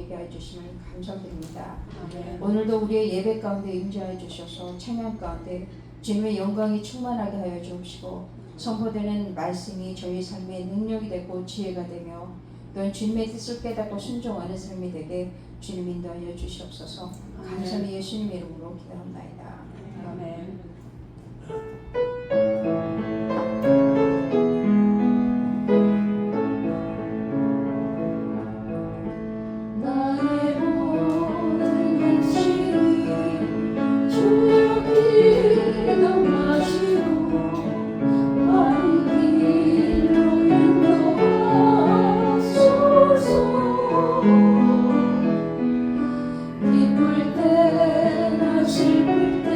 되게 해주심을 감사드립니다. 아멘. 오늘도 우리의 예배 가운데 임재하여 주셔서 찬양 가운데 주님의 영광이 충만하게 하여 주옵시고 선포되는 말씀이 저희 삶의 능력이 되고 지혜가 되며 또한 주님의 뜻을 깨닫고 순종하는 삶이 되게 주님 인도하여 주시옵소서. 감사히 예수님 이름으로 기도합나이다. 아멘. 나의 모든 행실이 주여 기도하시고 바른 길로 인도하소서. 기쁠 때나 슬플 때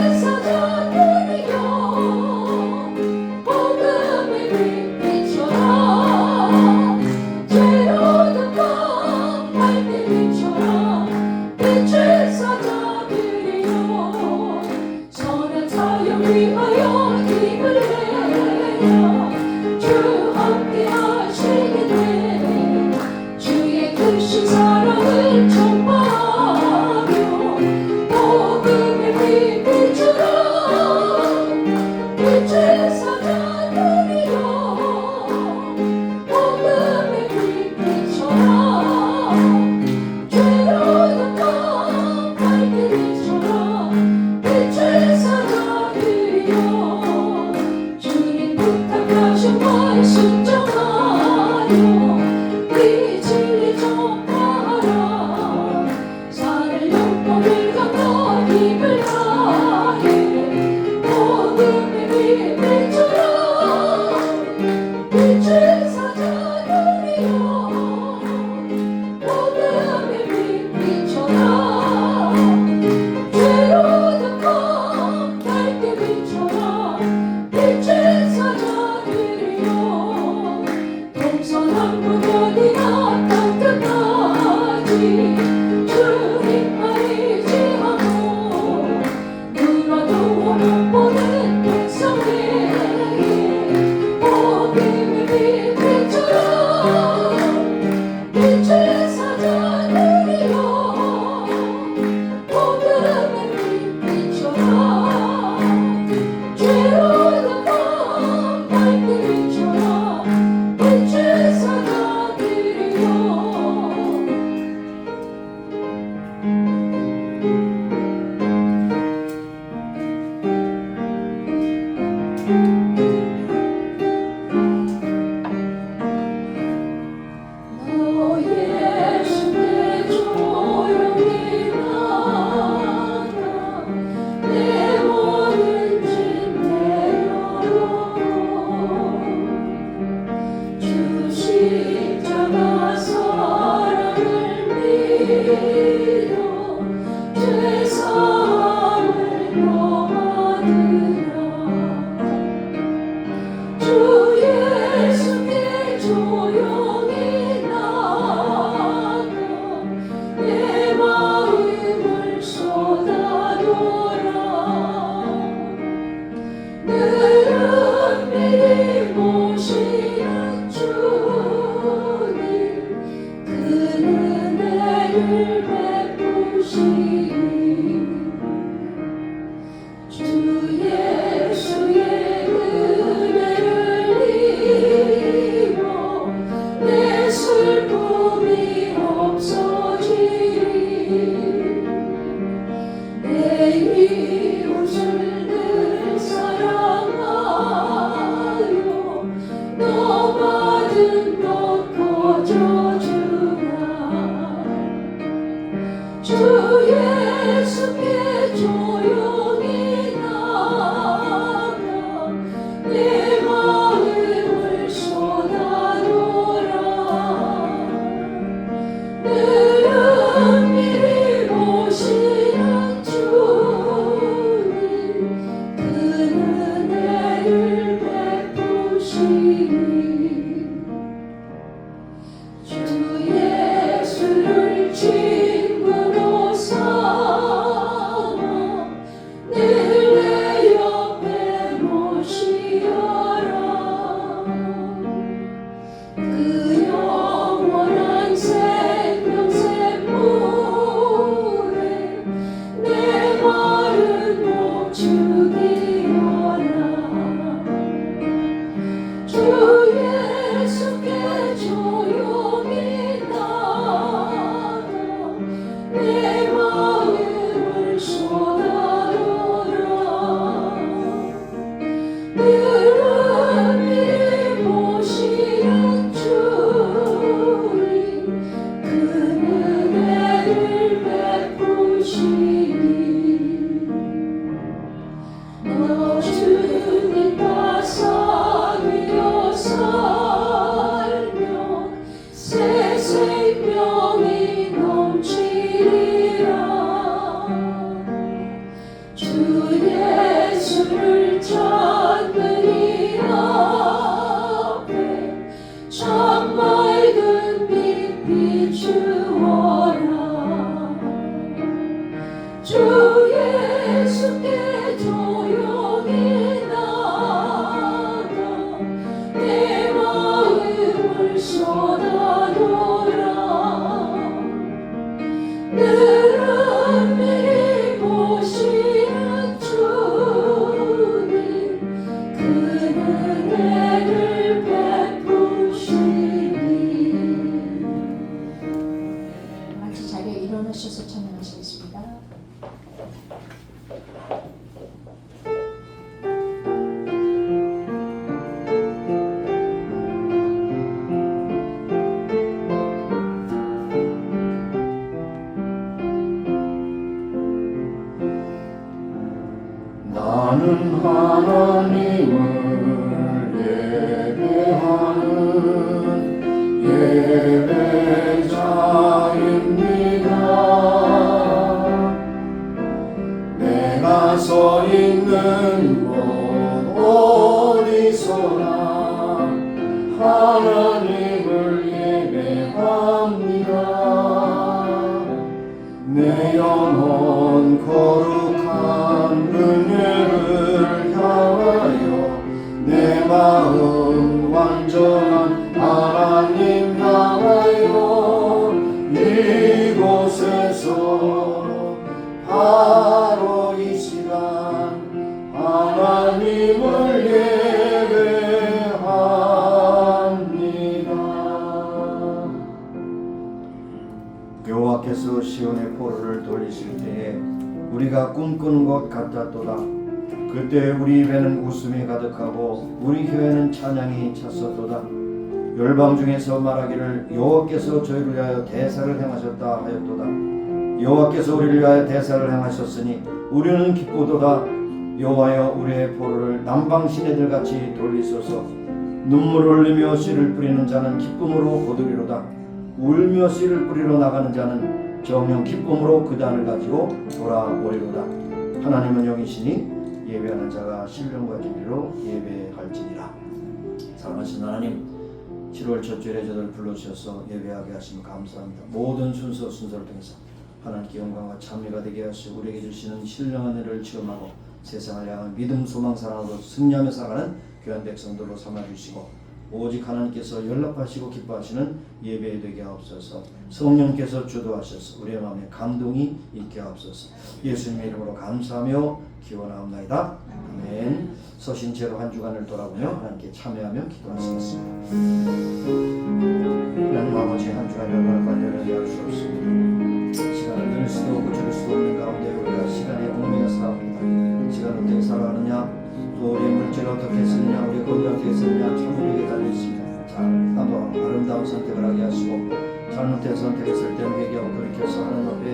제사장들이여 복음의 빛비춰라 죄로운 밤 달빛 비춰라 이 제사장들이여 선한 사역 위하여 힘을 내야 주 함께 하시게 돼 주의 크신 사랑을 전파하며 복음의 빛 비춰라 주를 찾는 이 앞에 참 맑은 빛 비추어라. 주 예수께 조용히 나가 내 마음을 쏟아놓으라. 늘 은밀히 보시는 주님 그는 은혜를 베푸시니. 같이 자리에 일어나셔서 찬양하시겠습니다. 나는 하나님을 예배하는 예배자입니다. 내가 서 있는 곳 어디서나 하나님을 예배합니다. 내 영혼 거룩한 은혜를 향하여 내 마음 완전한 하나님 향하여 이곳에서 바로 이 시간 하나님을 예배합니다. 여호와께서 시온의 포로를 돌리실 때에 우리가 꿈꾸는 것 같았도다. 그때 우리 입에는 웃음이 가득하고 우리 혀에는 찬양이 찼었도다. 열방 중에서 말하기를 여호와께서 저희를 위하여 대사를 행하셨다 하였도다. 여호와께서 우리를 위하여 대사를 행하셨으니 우리는 기쁘도다. 여호와여 우리의 포로를 남방 시내들같이 돌리소서. 눈물을 흘리며 씨를 뿌리는 자는 기쁨으로 거두리로다. 울며 씨를 뿌리러 나가는 자는 정녕 기쁨으로 그 단을 가지고 돌아오리로다. 하나님은 영이시니 예배하는 자가 신령과 진리로 예배할지니라. 사랑하신 하나님, 7월 첫 주일에 저들 불러주셔서 예배하게 하시면 감사합니다. 모든 순서를 통해서 하나님께 영광과 찬미가 되게 하시고 우리에게 주시는 신령한 은혜를 체험하고 세상을 향한 믿음, 소망, 사랑으로 승리하며 살아가는 귀한 백성들로 삼아주시고 오직 하나님께서 연락하시고 기뻐하시는 예배 되게 하옵소서. 성령께서 주도하셔서 우리의 마음에 감동이 있게 하옵소서. 예수님의 이름으로 감사하며 기원하옵나이다. 아멘. 서신 채로 한 주간을 돌아보며 하나님께 참여하며 기도하시겠습니다. 하나님 아버지, 한 주간 얼마나 빨리 이해할 수 없습니다. 시간을 늘 수도 없고 줄일 수도 없는 가운데 우리가 시간에 얽매여 살아갑니다. 시간을 어떻게 살아가느냐, 또 우리의 물질을 어떻게 쓰느냐, 우리의 건강을 어떻게 쓰느냐, 참 우리에게 달려있습니다. 자, 한번 아름다운 선택을 하게 하시고 잘못된 선택했을 때는 회개하고 돌이켜서 하나님 앞에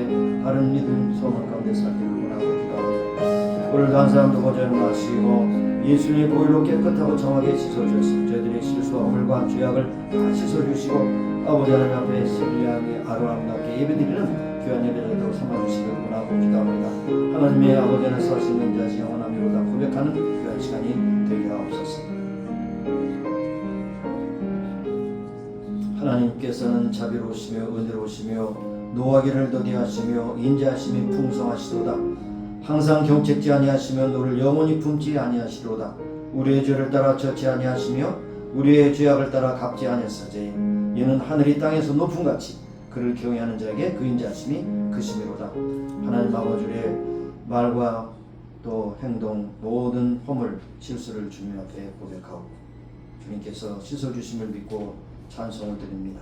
바른 믿음, 소망 가운데 살기를 원하고 기도합니다. 오늘도 한 사람도 거절하지 마시고 예수님의 보혈로 깨끗하고 정하게 씻어주셨습니다. 저희들의 실수와 허물과 죄악을 다 씻어주시고 아버지 하나님 앞에 신뢰하게 아름답게 예배드리는 귀한 예배자들로 삼아주시길 원하고 기도합니다. 하나님의 아버지는 사시는 자시 영원함이로다 고백하는 귀한 시간이 되게 하옵소서. 하나님께서는 자비로우시며 은혜로우시며 노하기를 더디하시며 인자하심이 풍성하시도다. 항상 경책지 아니하시며 너를 영원히 품지 아니하시도다. 우리의 죄를 따라 젖지 아니하시며 우리의 죄악을 따라 갚지 아니하사지. 이는 하늘이 땅에서 높음같이 그를 경외하는 자에게 그 인자하심이 크심이로다. 하나님 아버지의 말과 또 행동 모든 허물 실수를 주님 앞에 고백하고 주님께서 씻어주심을 믿고 찬송을 드립니다.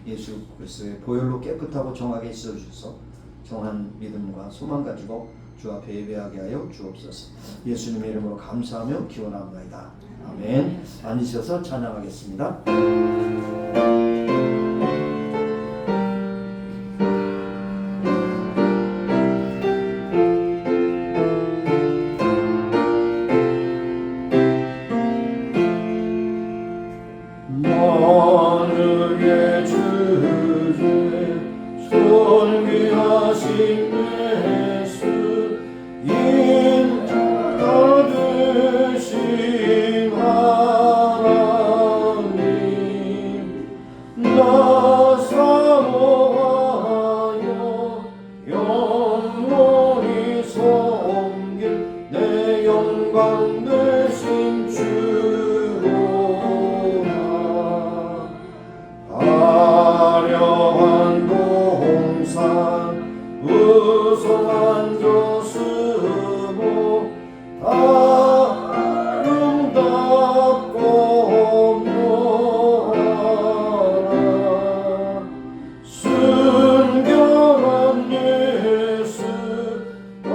예수 그리스도의 보혈로 깨끗하고 정하게 씻어주셔서 정한 믿음과 소망 가지고 주 앞에 예배하게 하여 주옵소서. 예수님의 이름으로 감사하며 기원합니다. 아멘. 앉으셔서 찬양하겠습니다. 만유의 주제 존귀하신 예수 인자가 영광 되신 주로나 화려한 동산 우성한 저수모 아름답고 노하라 순결한 예수 더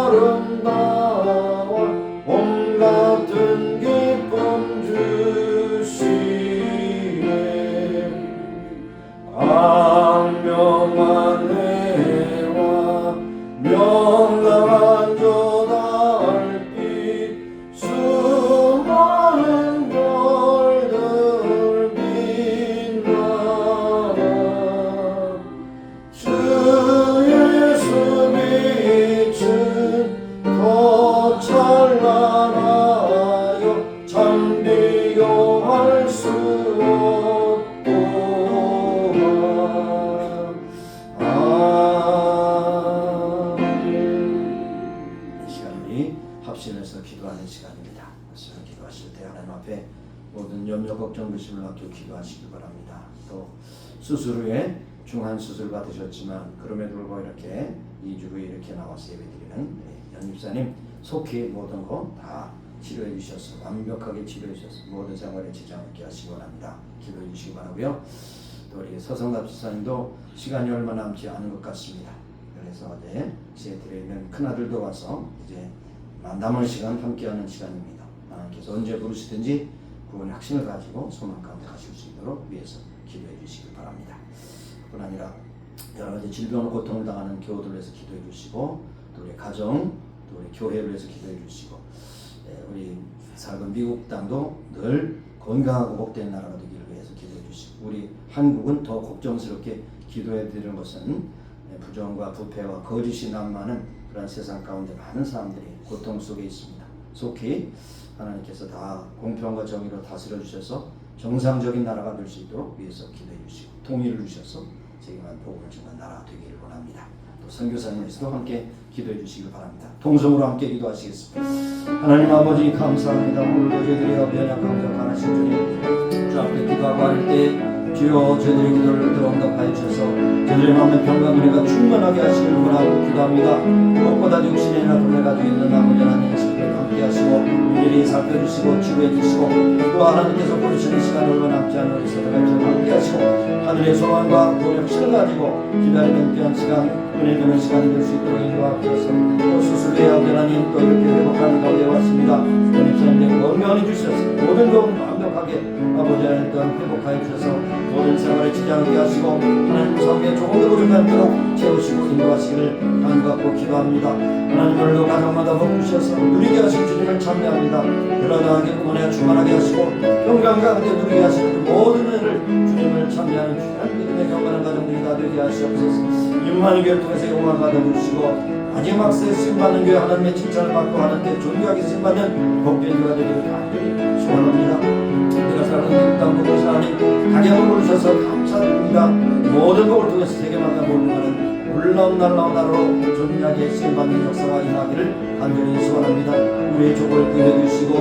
아름다워 온 같은 기쁨 주시네 광명한 해와 명랑한 저 달빛 수많은 별들 빛나라 주 예수 빛은 더 찬란하여 참 비교할 수 없도다. 아멘. 이 시간이 합심해서 기도하는 시간입니다. 그래서 기도하실 때 하나님 앞에 모든 염려 걱정 의심을 맡겨 기도하시기 바랍니다. 또 수술 후에 중한 수술 받으셨지만 그럼에도 불구하고 이렇게 2주 후에 이렇게 나와서 예배드리는 연립사님 속히 모든 거 다 치료해 주셔서 완벽하게 치료해 주셔서 모든 생활에 지장 없게 하시기 바랍니다. 기도해 주시기 바라고요. 또 우리 서성갑 집사님도 시간이 얼마 남지 않은 것 같습니다. 그래서 어제 시애틀에 있는 큰아들도 와서 이제 남은 시간 함께하는 시간입니다. 하나님께서 언제 부르시든지 그분의 확신을 가지고 소망 가운데 가실 수 있도록 위해서 기도해 주시기 바랍니다. 뿐 아니라 여러 가지 질병 고통을 당하는 교우들을 위해서 기도해 주시고 또 우리 가정 또 우리 교회를 위해서 기도해 주시고 우리 살던 미국 땅도 늘 건강하고 복된 나라가 되기를 위해서 기도해 주시고 우리 한국은 더 걱정스럽게 기도해 드리는 것은 부정과 부패와 거짓이 난무하는 그런 세상 가운데 많은 사람들이 고통 속에 있습니다. 속히 하나님께서 다 공평과 정의로 다스려 주셔서 정상적인 나라가 될 수 있도록 위해서 기도해 주시고 통일을 주셔서 세계만 복음을 전하는 나라가 되기를 원합니다. 또 선교사님께서도 함께 기도해 주시길 바랍니다. 통성으로 함께 기도하시겠습니다. 하나님 아버지 감사합니다. 오늘도 저희들이 연약하고 강하신 주님 주 앞에 기도하고 할 때 주여 저희들의 기도를 응답하여 주셔서 저희들의 마음의 평강 은혜가 충만하게 하시길 원하고 기도합니다. 무엇보다 육신이나 돈을 가지고 있는 아버지 하나님 식구를 함께 하시고 일일이 살펴주시고 치료해 주시고 또 하나님께서 부르시는 시간이 얼마 남지 않은 우리 서로가 함께 하시고 하늘의 소망과 돈의 확신을 가지고 기다리는 귀한 시간 은혜 되는 시간이 될 수 있도록 인도하옵소서. 또 수술 후에 아버지 하나님 또 이렇게 회복하는 가운데 왔습니다. 하나님 건강히 주셔서 모든 것 완벽하게 아버지 하나님 또한 회복하여 주셔서 모든 생활에 지장하게 하시고 하나님 삶에 조금 더 부족하도록 채우시고 인도하시기를 간구하고 기도합니다. 하나님 오늘도 가정마다 복주셔서 누리게 하실 주님을 참여합니다. 편안하게 은혜가 충만하게 하시고 평강 가운데 누리게 하시는 모든 은혜를 주님을 참여하는 귀한 믿음의 경건한 가정들이 다 되게 하시옵소서. 임마누엘 교회를 통해서 영광 받아주시고 마지막 새 쓰임받는 교회 하나님의 칭찬을 받고 하나님께 존귀하게 쓰임받는 복된 교회가 되기를 간절히 소원합니다. 내가 살아가는 미국 땅 복으신 하나님 각양을 부르셔서 감사드립니다. 모든 복을 통해서 세계만과 몰두하는 놀라운 나라로 존귀하게 쓰임받는 역사가 임하기를 간절히 소원합니다. 우리의 족을 구해주시고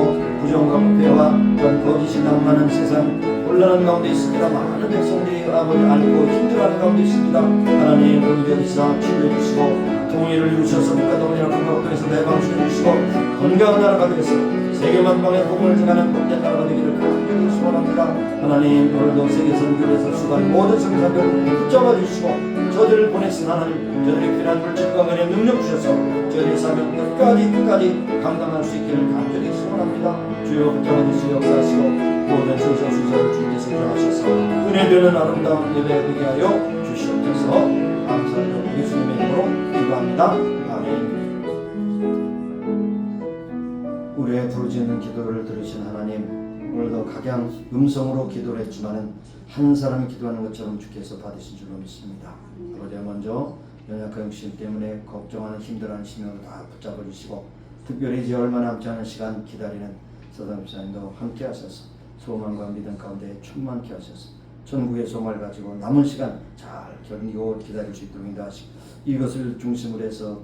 부정과 부패와 그런 거짓이 낭만한 세상 혼란한 가운데 있습니다. 많은 백성들이 아버지 알고 힘들어하는 가운데 있습니다. 하나님 공개하시사 치료해 주시고 통일을 이루셔서 국가동이나 국가국도에서 내방시켜 주시고 건강한 나라가 되어서 세계 만방의 복음을 전하는 복된 나라가 되기를 간절히 소원합니다. 하나님 오늘도 세계 선교에서 수고한 모든 성사들을 붙잡아 주시고 저들을 보내신 하나님 저들의 필요한 물질과 은혜 능력 주셔서 저들의 삶을 끝까지 감당할 수 있기를 간절히 소원합니다. 주여 붙잡아 주시고 역사하시고 모든 선선수설을 주께서 정하셔서 은혜 되는 아름다운 예배 되게 하여 주시옵소서. 감사드리고 예수님의 이름으로 기도합니다. 아멘. 우리의 부르짖는 기도를 들으신 하나님 오늘도 각양 음성으로 기도를 했지만은 한 사람이 기도하는 것처럼 주께서 받으신 줄로 믿습니다. 아버지가 먼저 연약한 육신 때문에 걱정하는 힘들어하는 심령을 다 붙잡아 주시고 특별히 이제 얼마 남지 않은 시간 기다리는 서담사님도 함께 하셔서 소망과 믿음 가운데 충만케 하셔서 전국의 소망을 가지고 남은 시간 잘 견디고 기다릴 수 있도록 인도하시고 이것을 중심으로 해서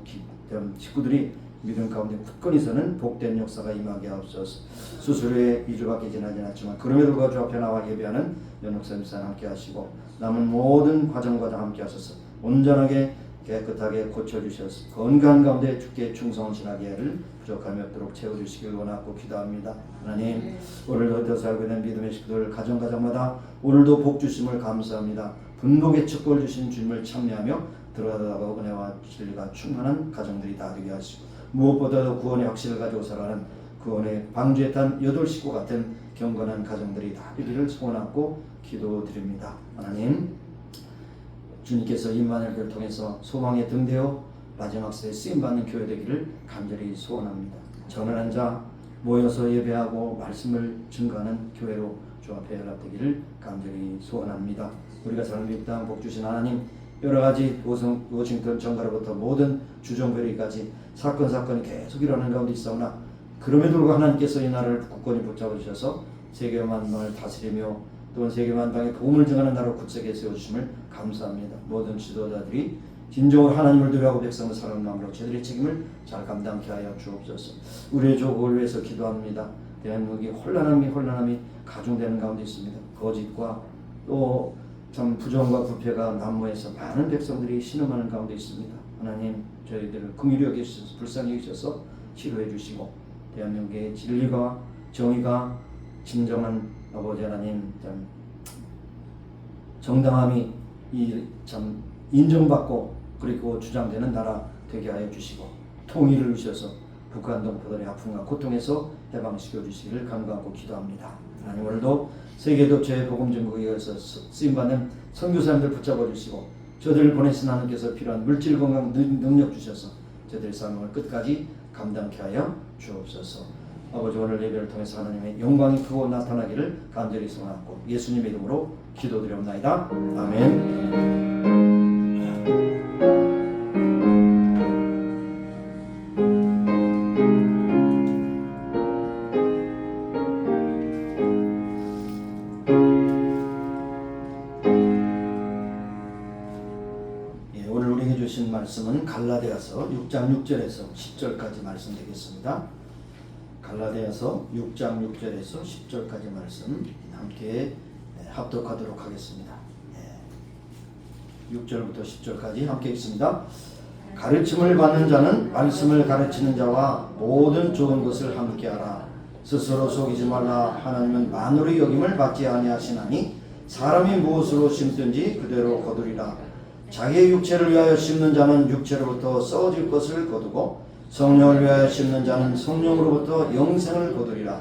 식구들이 믿음 가운데 굳건히 서는 복된 역사가 임하게 하옵소서. 수술 후에 2주밖에 지나지 않았지만 그럼에도 불구하고 주 앞에 나와 예배하는 연옥사 집사 함께 하시고 남은 모든 과정과 다 함께 하셔서 온전하게 깨끗하게 고쳐주셔서 건강 가운데 주께 충성을 신하게 하를 부족함이 없도록 채워주시길 원하고 기도합니다. 하나님, 오늘도 더 살고 있는 믿음의 식구들 가정마다 오늘도 복 주심을 감사합니다. 분복의 축복을 주신 주님을 참여하며 들어가다가 은혜와 진리가 충만한 가정들이 다 되게 하시고 무엇보다도 구원의 확신을 가지고 살아가는 구원의 방주에 탄 8식구 같은 경건한 가정들이 다 되기를 소원하고 기도드립니다. 하나님, 주님께서 임마누엘을 통해서 소망의 등대어 마지막 세에 쓰임받는 교회 되기를 간절히 소원합니다. 전원한 자 모여서 예배하고 말씀을 증거하는 교회로 주 앞에 연락되기를 간절히 소원합니다. 우리가 사는 미국 땅 복주신 하나님, 여러가지 워싱턴 정가로부터 모든 주정부리까지 사건이 계속 일어나는 가운데 있사오나 그럼에도 불구하고 하나님께서 이 나라를 굳건히 붙잡아 주셔서 세계 만방을 다스리며 또한 세계 만방에 복음을 증하는 나라로 굳세게 세워주심을 감사합니다. 모든 지도자들이 진정으로 하나님을 두려워하고 백성을 사랑하는 마음으로 저들의 책임을 잘 감당케 하여 주옵소서. 우리의 조국을 위해서 기도합니다. 대한민국이 혼란함이 가중되는 가운데 있습니다. 거짓과 또 참 부정과 부패가 난무해서 많은 백성들이 신음하는 가운데 있습니다. 하나님, 저희들을 긍휼히 여기셔서 불쌍히 여기셔서 치료해 주시고 대한민국의 진리가 정의가 진정한 아버지 하나님 참 정당함이 참 인정받고 그리고 주장되는 나라 되게 하여 주시고 통일을 주셔서 북한 동포들의 아픔과 고통에서 해방시켜 주시기를 간구하고 기도합니다. 하나님, 오늘도 세계도처의 복음 전국에 의해서 쓰임받는 선교사님들 붙잡아 주시고 저들을 보내신 하나님께서 필요한 물질 건강 능력 주셔서 저들의 삶을 끝까지 감당케 하여 주옵소서. 아버지, 오늘 예배를 통해서 하나님의 영광이 크고 나타나기를 간절히 소원하고 예수님의 이름으로 기도드리옵나이다. 아멘. 오늘 우리에게 주신 말씀은 갈라디아서 6장 6절에서 10절까지 말씀 되겠습니다. 갈라디아서 6장 6절에서 10절까지 말씀 함께 합독하도록 하겠습니다. 6절부터 10절까지 함께 읽습니다. 가르침을 받는 자는 말씀을 가르치는 자와 모든 좋은 것을 함께하라. 스스로 속이지 말라. 하나님은 만물의 여김을 받지 아니하시나니 사람이 무엇으로 심든지 그대로 거두리라. 자기의 육체를 위하여 심는 자는 육체로부터 썩어질 것을 거두고 성령을 위하여 심는 자는 성령으로부터 영생을 거두리라.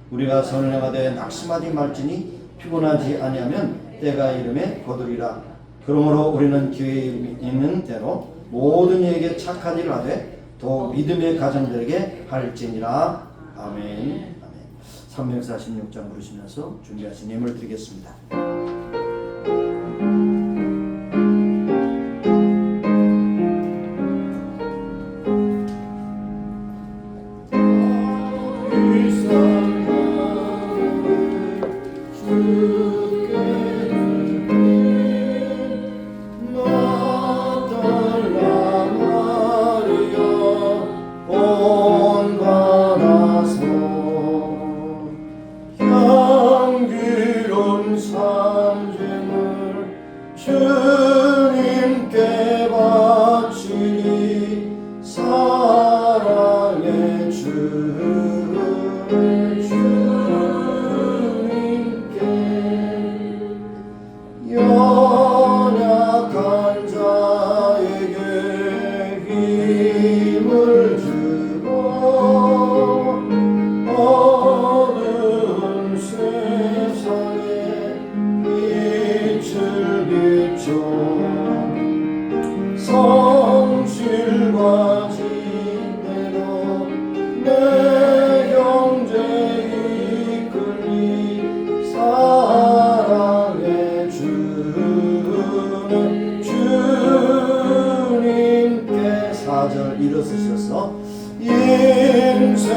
우리가 선을 행하되 낙심하지 말지니 피곤하지 아니하면 때가 이름에 거두리라. 그러므로 우리는 기회에 있는 대로 모든 이에게 착한 일을 하되 또 믿음의 가정들에게 할지니라. 아멘. 346장 부르시면서 준비하신 예물 드리겠습니다. 주님께 바치리 사랑의 주님께 연약한 자에게 힘을 주고 어두운 세상에 빛을 비춰 성실과 진대로 내 형제 이끌리 사랑의 주님께 4절 일어서셔서 인생의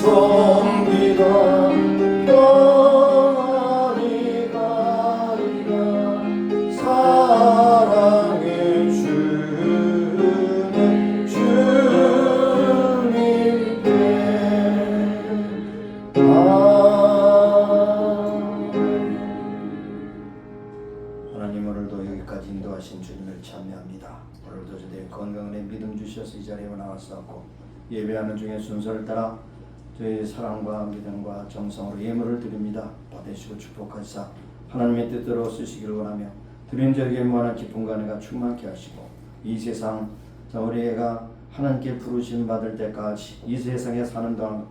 섬기다 평안히 가리라 사랑의 주님께 하나님 오늘도 여기까지 인도하신 주님을 찬미합니다. 오늘도 저희의 건강을 믿음 주셔서 이 자리에 나왔었고 예배하는 중에 순서를 따라 저희의 사랑과 믿음과 정성으로 예물을 드립니다. 받으시고 축복하시사 하나님의 뜻대로 쓰시기를 원하며 드린 저에게 무한한 기쁨과 은혜가 충만케 하시고 이 세상 우리 애가 하나님께 부르심 받을 때까지 이 세상에 사는 동안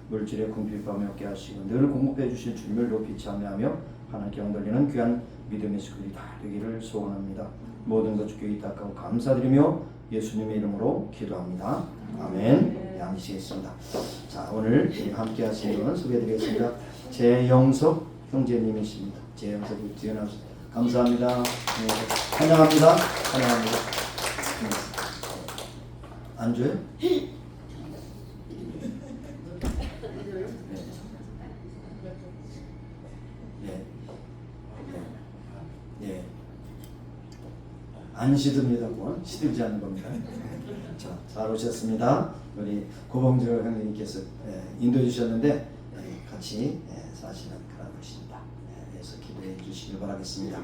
물질의 궁핍함이 없게 하시고 늘 공급해 주신 주님을 높이 찬미하며 하나님께 영돌리는 귀한 믿음의 식구들이 다 되기를 소원합니다. 모든 것 주께 의탁하고 감사드리며 예수님의 이름으로 기도합니다. 아멘. 네, 앉으시겠습니다. 자, 오늘 함께 하신 분은 소개해드리겠습니다. 재영석 형제님이십니다. 재영석 뒤에 나오셔서 감사합니다. 네, 환영합니다. 환영합니다. 네. 앉아요? 네. 네. 예. 안 시듭니다. 뭐 시들지 않는 겁니다. 자, 잘 오셨습니다. 우리 고봉주 형님께서 인도해 주셨는데 같이 사시는 그런 것입니다. 그래서 기도해 주시길 바라겠습니다.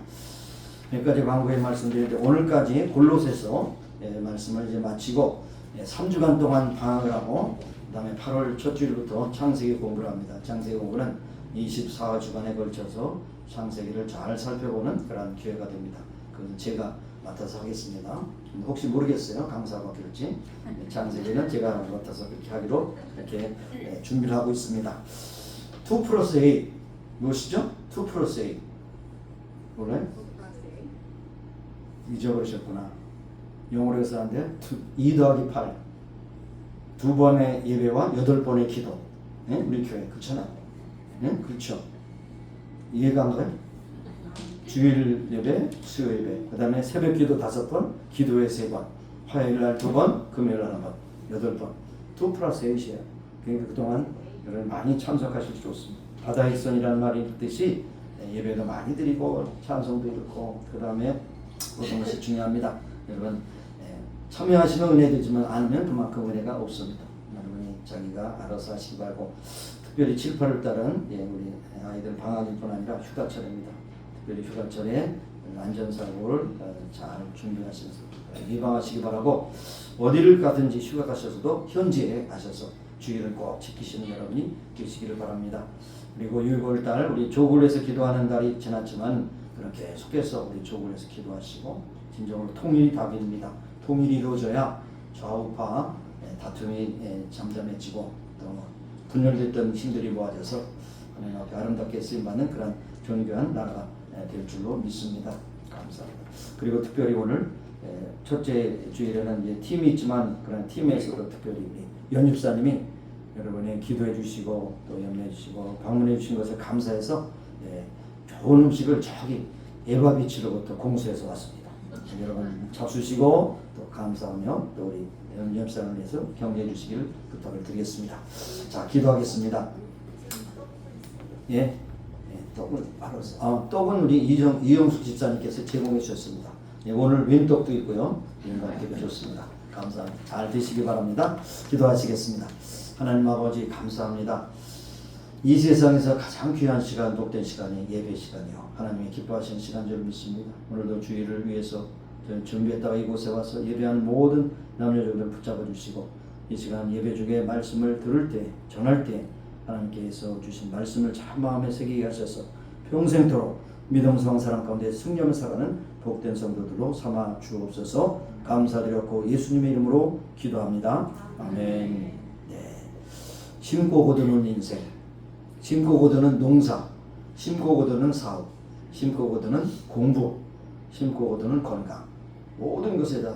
여기까지 광고에 말씀드렸는데 오늘까지 골로새서 말씀을 이제 마치고 3주간 동안 방학을 하고 그다음에 8월 첫 주일부터 창세기 공부를 합니다. 창세기 공부는 24주간에 걸쳐서 창세기를 잘 살펴보는 그런 기회가 됩니다. 그건 제가 맡아서 하겠습니다. 혹시 모르겠어요. 강사가 바뀔지. 창세기는 제가 맡아서 그렇게 하기로 이렇게 준비를 하고 있습니다. 2 플러스 A 무엇이죠? 2 플러스 A 몰라요? 잊어버리셨구나. 영어로 해서 하는데 2 더하기 8 2번의 예배와 8번의 기도. 네? 우리 교회 그렇잖아. 네? 그렇죠. 이해가 안 가요? 주일 예배, 수요 예배, 그 다음에 새벽 기도 5번, 기도회 3번, 화요일 날 2번, 금요일 날 1번, 8번. 2 플러스 8이에요. 그러니까 그동안 여러분 많이 참석하실 좋습니다. 바다의 선이라는 말이 있듯이 예배도 많이 드리고 찬송도 읽고 그 다음에 모든 것이 중요합니다. 여러분 참여하시면 은혜 되지만 않으면 그만큼 은혜가 없습니다. 여러분이 자기가 알아서 하시기 바라고 특별히 7, 8월 달은 우리 아이들 방학일 뿐 아니라 휴가철입니다. 특별히 휴가철에 안전사고를 잘 준비하셔서 예방하시기 바라고 어디를 가든지 휴가 가셔서도 현지에 가셔서 주의를 꼭 지키시는 여러분이 되시기를 바랍니다. 그리고 6월달 우리 조굴에서 기도하는 달이 지났지만 그런 계속해서 우리 조굴에서 기도하시고 진정으로 통일이 답입니다. 통일이 이루어져야 좌우파 다툼이 잠잠해지고 또 분열됐던 힘들이 모아져서 하나님 앞에 아름답게 쓰임받는 그런 존귀한 나라가 될 줄로 믿습니다. 감사합니다. 그리고 특별히 오늘 첫째 주일에는 이제 팀이 있지만 그런 팀에서도 특별히 우리 연입사님이 여러분의 기도해 주시고 또 염려해 주시고 방문해 주신 것을 감사해서 좋은 음식을 저기 에바비치로부터 공수해서 왔습니다. 여러분 잡수시고 또 감사하며 또 우리 연입사를 위해서 경배해 주시기를 부탁을 드리겠습니다. 자, 기도하겠습니다. 예. 떡은 떡은 우리 이영숙 집사님께서 제공해 주셨습니다. 오늘 윈떡도 있고요. 되게 좋습니다. 감사합니다. 잘 드시기 바랍니다. 기도하시겠습니다. 하나님 아버지 감사합니다. 이 세상에서 가장 귀한 시간, 복된 시간이 예배 시간이요. 하나님이 기뻐하시는 시간 줄 믿습니다. 오늘도 주일을 위해서 준비했다가 이곳에 와서 예배하는 모든 남녀들을 붙잡아 주시고 이 시간 예배 중에 말씀을 들을 때, 전할 때 하나님께서 주신 말씀을 참 마음에 새기게 하셔서 평생토록 믿음성 사랑 가운데 승리하며 살아가는 복된 성도들로 삼아 주옵소서. 감사드렸고 예수님의 이름으로 기도합니다. 아멘. 네. 심고 거두는 인생, 심고 거두는 농사, 심고 거두는 사업, 심고 거두는 공부, 심고 거두는 건강, 모든 것에다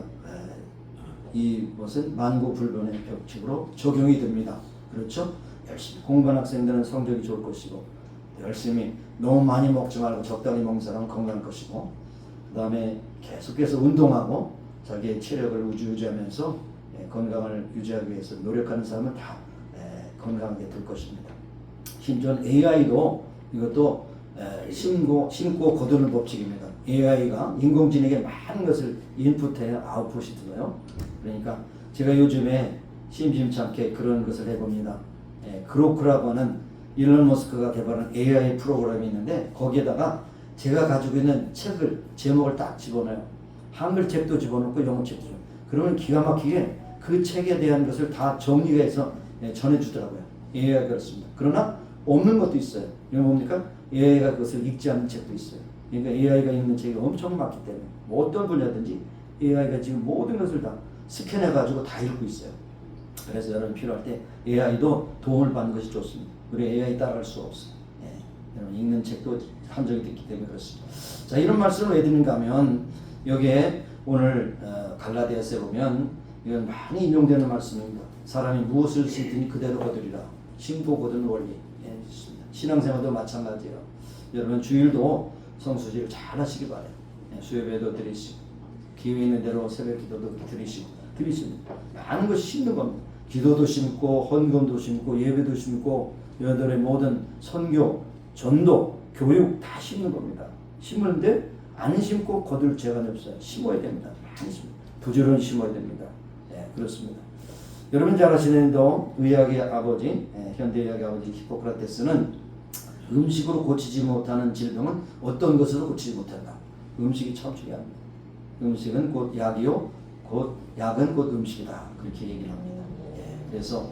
이것은 만고불변의 벽칙으로 적용이 됩니다. 그렇죠? 열심히 공부하는 학생들은 성적이 좋을 것이고 열심히 너무 많이 먹지 말고 적당히 먹는 사람은 건강할 것이고 그 다음에 계속해서 운동하고 자기의 체력을 유지하면서 건강을 유지하기 위해서 노력하는 사람은 다 건강하게 될 것입니다. 심지어 AI도 이것도 심고 거두는 법칙입니다. AI가 인공지능에 많은 것을 인풋해야 아웃풋이 들어요. 그러니까 제가 요즘에 심심찮게 그런 것을 해봅니다. 그로크라고 하는 일론 머스크가 개발한 AI 프로그램이 있는데 거기에다가 제가 가지고 있는 책을 제목을 딱 집어넣어요. 한글 책도 집어넣고 영어 책도 집어넣어요. 그러면 기가 막히게 그 책에 대한 것을 다 정리해서 전해주더라고요. AI가 그렇습니다. 그러나 없는 것도 있어요. 이게 뭡니까? AI가 그것을 읽지 않는 책도 있어요. 그러니까 AI가 읽는 책이 엄청 많기 때문에 뭐 어떤 분야든지 AI가 지금 모든 것을 다 스캔해가지고 다 읽고 있어요. 그래서 여러분 필요할 때 AI도 도움을 받는 것이 좋습니다. 우리 AI 따라갈 수 없어요. 여러분 읽는 책도 한정이 됐기 때문에 그렇습니다. 자, 이런 말씀을 왜 드리는가 하면 여기에 오늘 갈라디아서에 보면 이건 많이 인용되는 말씀입니다. 사람이 무엇을 심든지 그대로 거두리라. 심고 거두는 원리. 있습니다. 신앙생활도 마찬가지예요. 여러분 주일도 성수지를 잘 하시기 바라요. 수요예배도 드리시고 기회 있는 대로 새벽 기도도 드리십니다. 많은 것이 심는 겁니다. 기도도 심고 헌금도 심고 예배도 심고 여러분의 모든 선교, 전도, 교육 다 심는 겁니다. 심는데 안 심고 거둘 재간이 없어요. 심어야 됩니다. 많이 심어요. 부지런히 심어야 됩니다. 그렇습니다. 여러분 잘 아시는 대로 의학의 아버지, 현대의학의 아버지 히포크라테스는 음식으로 고치지 못하는 질병은 어떤 것으로 고치지 못한다. 음식이 참 중요합니다. 음식은 곧 약이요, 약은 곧 음식이다. 그렇게 얘기를 합니다. 그래서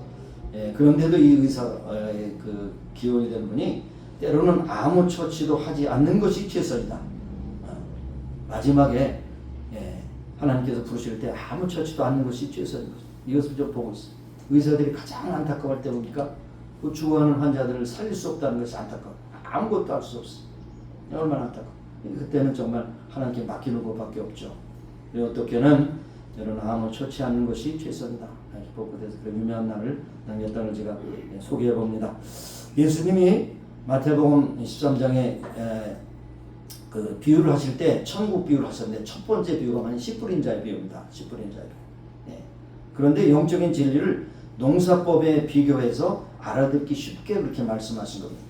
그런데도 이 의사의 그 기원이 되는 분이 때로는 아무 처치도 하지 않는 것이 최선이다. 마지막에 하나님께서 부르실 때 아무 처치도 않는 것이 최선입니다. 이것을 좀 보고 있어요. 의사들이 가장 안타까울 때 보니까 그 죽어가는 환자들을 살릴 수 없다는 것이 안타까워요. 아무것도 할 수 없어요. 얼마나 안타까워요. 그때는 정말 하나님께 맡기는 것밖에 없죠. 어떻게는 여러분 아무 처치 않는 것이 최선이다. 그래서 그 유명한 날을 남겼다는 제가 소개해 봅니다. 예수님이 마태복음 13장에 그 비유를 하실 때 천국 비유를 하셨는데 첫 번째 비유가 많이 씨 뿌린 자의 비유입니다. 씨 뿌린 자의 비유. 그런데 영적인 진리를 농사법에 비교해서 알아듣기 쉽게 그렇게 말씀하신 겁니다.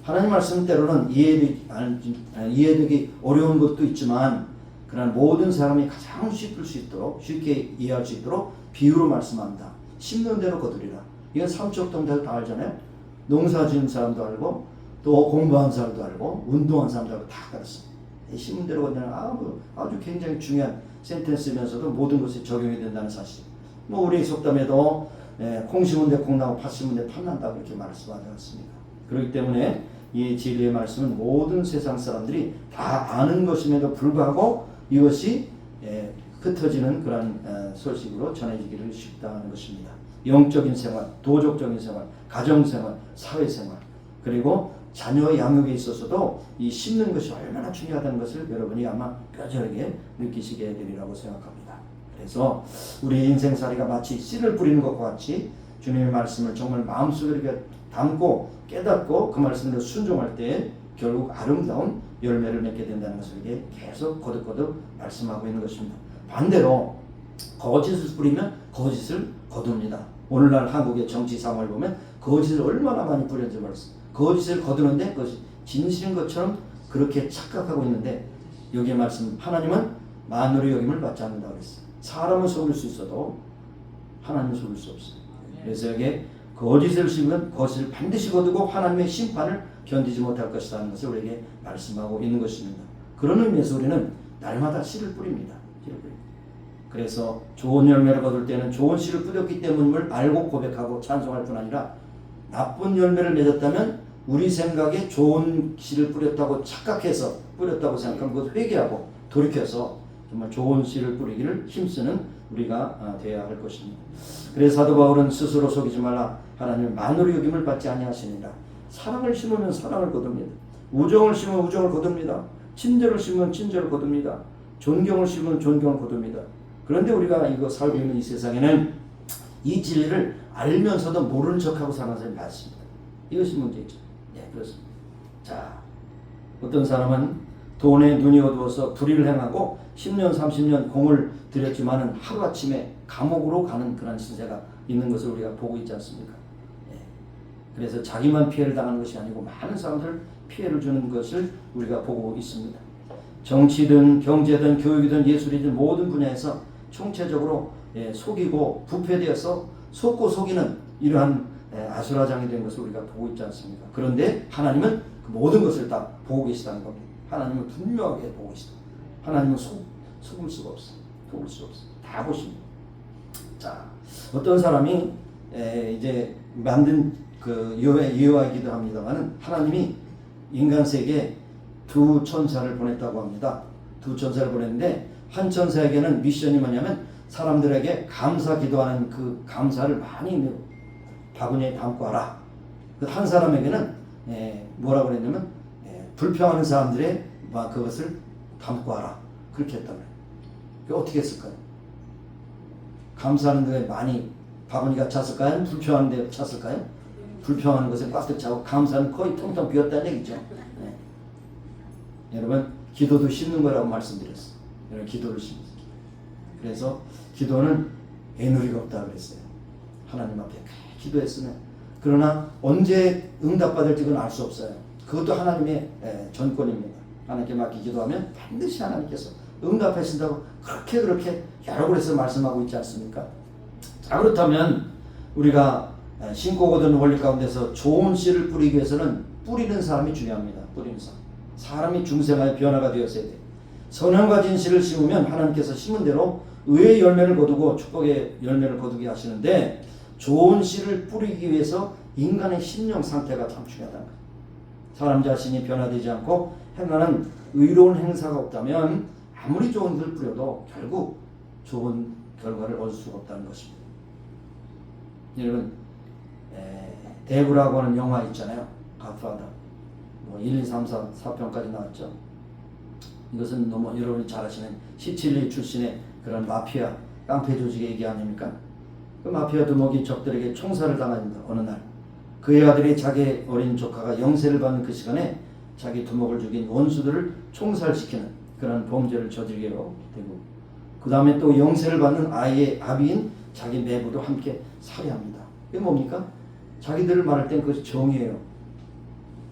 하나님 말씀 때로는 이해되기 어려운 것도 있지만 그러나 모든 사람이 가장 쉽게 이해할 수 있도록 비유로 말씀합니다. 심는 대로 거두리라. 이건 삼척동자도 다 알잖아요. 농사 지은 사람도 알고 또 공부한 사람도 알고 운동한 사람도 알고 다 알았습니다. 심는 대로 거두는 아주 굉장히 중요한 센텐스면서도 모든 것이 적용이 된다는 사실. 뭐 우리 속담에도 콩 심은 데 콩 나고 팥 심은 데 팥 난다 그렇게 말씀하지 않습니까? 그렇기 때문에 이 진리의 말씀은 모든 세상 사람들이 다 아는 것임에도 불구하고 이것이 흩어지는 그런 소식으로 전해지기를 쉽다는 것입니다. 영적인 생활, 도덕적인 생활, 가정생활, 사회생활 그리고 자녀 양육에 있어서도 이 심는 것이 얼마나 중요하다는 것을 여러분이 아마 뼈저리게 느끼시게 되리라고 생각합니다. 그래서 우리 인생살이가 마치 씨를 뿌리는 것과 같이 주님의 말씀을 정말 마음속에 이렇게 담고 깨닫고 그 말씀을 순종할 때 결국 아름다운 열매를 맺게 된다는 것을 이게 계속 거듭거듭 말씀하고 있는 것입니다. 반대로 거짓을 뿌리면 거짓을 거둡니다. 오늘날 한국의 정치 상황을 보면 거짓을 얼마나 많이 뿌렸는지 모르겠어요. 거짓을 거두는데 그것이 진실인 것처럼 그렇게 착각하고 있는데 여기에 말씀 하나님은 만으로 여김을 받지 않는다고 그랬어요. 사람은 속일 수 있어도 하나님은 속일 수 없어요. 그래서 여기에 거짓을 심으면 거짓을 반드시 거두고 하나님의 심판을 견디지 못할 것이라는 것을 우리에게 말씀하고 있는 것입니다. 그런 의미에서 우리는 날마다 씨를 뿌립니다. 그래서 좋은 열매를 거둘 때는 좋은 씨를 뿌렸기 때문임을 알고 고백하고 찬송할 뿐 아니라 나쁜 열매를 맺었다면 우리 생각에 좋은 씨를 뿌렸다고 착각해서 뿌렸다고 생각하면 그것을 회개하고 돌이켜서 정말 좋은 씨를 뿌리기를 힘쓰는 우리가 되어야 할 것입니다. 그래서 사도 바울은 스스로 속이지 말라. 하나님은 만으로 여김을 받지 아니하시니라. 사랑을 심으면 사랑을 거둡니다. 우정을 심으면 우정을 거둡니다. 친절을 심으면 친절을 거둡니다. 존경을 심으면 존경을 거둡니다. 그런데 우리가 이거 살고 있는 이 세상에는 이 진리를 알면서도 모르는 척하고 사는 사람이 많습니다. 이것이 문제죠. 그렇습니다. 자, 어떤 사람은 돈에 눈이 어두워서 불의를 행하고 10년 30년 공을 들였지만은 하루아침에 감옥으로 가는 그런 신세가 있는 것을 우리가 보고 있지 않습니까? 그래서 자기만 피해를 당하는 것이 아니고 많은 사람들 피해를 주는 것을 우리가 보고 있습니다. 정치든 경제든 교육이든 예술이든 모든 분야에서 총체적으로 속이고 부패되어서 속고 속이는 이러한 아수라장이 된 것을 우리가 보고 있지 않습니까? 그런데 하나님은 그 모든 것을 다 보고 계시다는 겁니다. 하나님은 분명하게 보고 계시다. 하나님은 속을 수가 없어. 속을 수가 없어. 다 보십니다. 자, 어떤 사람이 이제 만든 그 예화이기도 합니다만은 하나님이 인간 세계에 두 천사를 보냈다고 합니다. 두 천사를 보냈는데 한 천사에게는 미션이 뭐냐면 사람들에게 감사 기도하는 그 감사를 많이 바구니에 담고 와라. 한 사람에게는 뭐라고 그랬냐면 불평하는 사람들의 그것을 담고 와라. 그렇게 했단 말이에요. 어떻게 했을까요? 감사하는 데 많이 바구니가 찼을까요? 불평하는 데 찼을까요? 불평하는 것에 꽉 차고 감사는 거의 텅텅 비었다는 얘기죠. 여러분 기도도 씹는 거라고 말씀드렸어요. 여러분 기도를 씹는 거예요. 그래서 기도는 애누리가 없다 그랬어요. 하나님 앞에 기도했으면 그러나 언제 응답받을지 그건 알 수 없어요. 그것도 하나님의 전권입니다. 하나님께 맡기 기도하면 반드시 하나님께서 응답하신다고 그렇게 여러 곳에서 말씀하고 있지 않습니까? 자, 그렇다면 우리가 신고 거두는 원리 가운데서 좋은 씨를 뿌리기 위해서는 뿌리는 사람이 중요합니다. 뿌리는 사람이 중생하여 변화가 되었어야 돼요. 선함과 진실을 심으면 하나님께서 심은 대로 의의 열매를 거두고 축복의 열매를 거두게 하시는데 좋은 씨를 뿌리기 위해서 인간의 심령 상태가 참 중요하다는 거예요. 사람 자신이 변화되지 않고 행하는 의로운 행사가 없다면 아무리 좋은 것을 뿌려도 결국 좋은 결과를 얻을 수가 없다는 것입니다. 여러분 대부라고 하는 영화 있잖아요. 갓파더 1, 2, 3, 4, 4편까지 나왔죠. 이것은 너무 여러분이 잘 아시는 시칠리 출신의 그런 마피아 깡패 조직의 얘기 아닙니까? 그 마피아 두목이 적들에게 총살을 당합니다. 어느 날 그의 아들이 자기 어린 조카가 영세를 받는 그 시간에 자기 두목을 죽인 원수들을 총살시키는 그런 범죄를 저지르게 되고 그 다음에 또 영세를 받는 아이의 아비인 자기 내부도 함께 살해합니다. 이게 뭡니까? 자기들을 말할 땐 그것이 정의예요.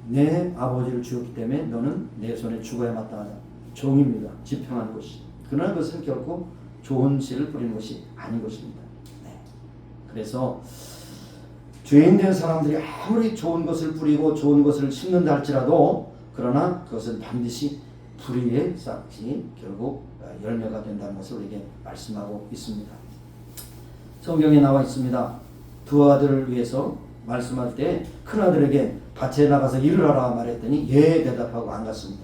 내 아버지를 죽였기 때문에 너는 내 손에 죽어야 마땅하다. 정의입니다. 집행하는 것이. 그러나 그것은 결코 좋은 씨를 뿌리는 것이 아닌 것입니다. 그래서 죄인된 사람들이 아무리 좋은 것을 뿌리고 좋은 것을 심는다 할지라도 그러나 그것은 반드시 불의의 싹이 결국 열매가 된다는 것을 우리에게 말씀하고 있습니다. 성경에 나와 있습니다. 두 아들을 위해서 말씀할 때 큰아들에게 밭에 나가서 일을 하라 말했더니 예 대답하고 안 갔습니다.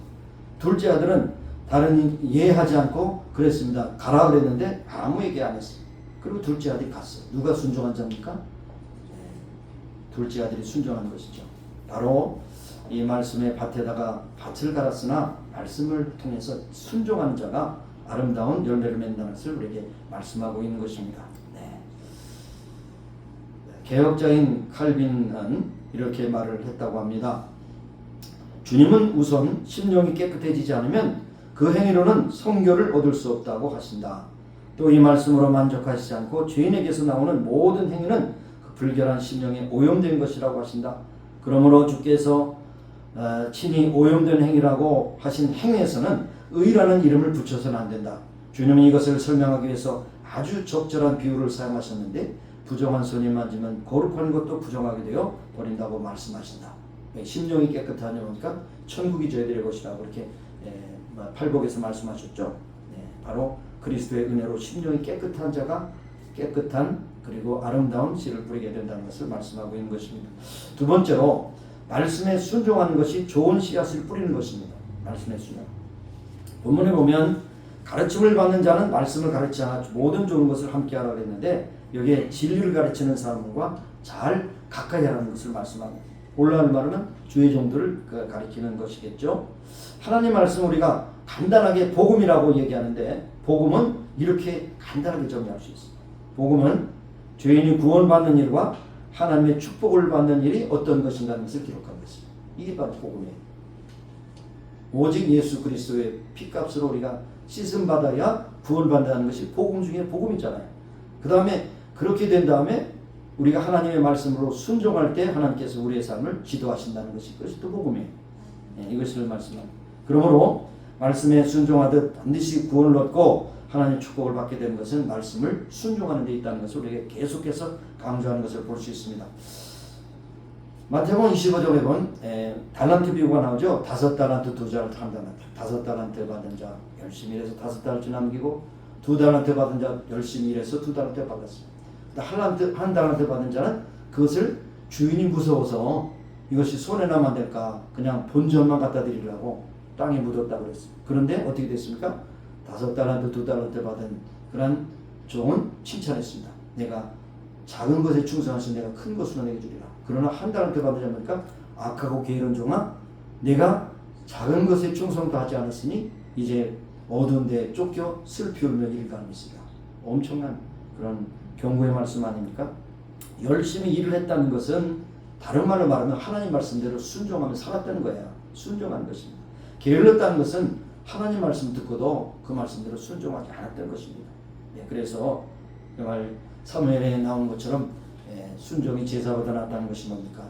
둘째 아들은 다른 예하지 않고 그랬습니다. 가라 그랬는데 아무 얘기 안 했어요. 그리고 둘째 아들이 갔어요. 누가 순종한 자입니까? 둘째 아들이 순종한 것이죠. 바로 이 말씀의 밭에다가 밭을 갈았으나 말씀을 통해서 순종하는 자가 아름다운 열매를 맺는다는 것을 우리에게 말씀하고 있는 것입니다. 개혁자인 칼빈은 이렇게 말을 했다고 합니다. 주님은 우선 심령이 깨끗해지지 않으면 그 행위로는 성교를 얻을 수 없다고 하신다. 또 이 말씀으로 만족하시지 않고 죄인에게서 나오는 모든 행위는 그 불결한 심령에 오염된 것이라고 하신다. 그러므로 주께서 친히 오염된 행위라고 하신 행위에서는 의라는 이름을 붙여서는 안 된다. 주님은 이것을 설명하기 위해서 아주 적절한 비유를 사용하셨는데 부정한 손이 만지면 거룩한 것도 부정하게 되어 버린다고 말씀하신다. 심령이 깨끗하니까 천국이 저희들의 것이라고 이렇게 팔복에서 말씀하셨죠. 바로 그리스도의 은혜로 심령이 깨끗한 자가 깨끗한 그리고 아름다운 씨를 뿌리게 된다는 것을 말씀하고 있는 것입니다. 두 번째로 말씀에 순종하는 것이 좋은 씨앗을 뿌리는 것입니다. 말씀에 순종. 본문에 보면 가르침을 받는 자는 말씀을 가르치자 모든 좋은 것을 함께 하라고 했는데 여기에 진리를 가르치는 사람과 잘 가까이 하라는 것을 말씀합니다. 올라올 말은 주의 종들을 가리키는 것이겠죠. 하나님 말씀 우리가 간단하게 복음이라고 얘기하는데 복음은 이렇게 간단하게 정리할 수 있습니다. 복음은 죄인이 구원받는 일과 하나님의 축복을 받는 일이 어떤 것인가 하는 것을 기록한 것입니다. 이게 바로 복음이에요. 오직 예수 그리스도의 피값으로 우리가 씻음받아야 구원받는다는 것이 복음 중에 복음이잖아요. 그 다음에 그렇게 된 다음에 우리가 하나님의 말씀으로 순종할 때 하나님께서 우리의 삶을 지도하신다는 것이 그것이 또 복음이에요. 이것을 말씀합니다. 그러므로 말씀에 순종하듯 반드시 구원을 얻고 하나님의 축복을 받게 되는 것은 말씀을 순종하는 데 있다는 것을 우리에게 계속해서 강조하는 것을 볼 수 있습니다. 마태복음 25장에 보면 달란트 비유가 나오죠. 5달란트, 2달란트, 1달란트. 5달란트 받은 자 열심히 일해서 5달란트 남기고 2달란트 받은 자 열심히 일해서 2달란트 받았습니다. 한 달란트 받은 자는 그것을 주인이 무서워서 이것이 손에 나면 안 될까 그냥 본전만 갖다 드리려고 땅에 묻었다고 그랬어요. 그런데 어떻게 됐습니까? 5달란트, 2달란트 받은 그런 종은 칭찬했습니다. 내가 작은 것에 충성하신 내가 큰 것으로 내게 주리라. 그러나 한 달란트 받으자 보니까 악하고 게으른 종아 내가 작은 것에 충성도 하지 않았으니 이제 어두운 데 쫓겨 슬피 울며 일가는 있으리라. 엄청난 그런 경고의 말씀 아닙니까? 열심히 일을 했다는 것은 다른 말로 말하면 하나님 말씀대로 순종하며 살았다는 거예요. 순종한 것입니다. 게을렀다는 것은 하나님 말씀 듣고도 그 말씀대로 순종하지 않았던 것입니다. 그래서 정말 사무엘에 나온 것처럼 순종이 제사보다 낫다는 것이 뭡니까?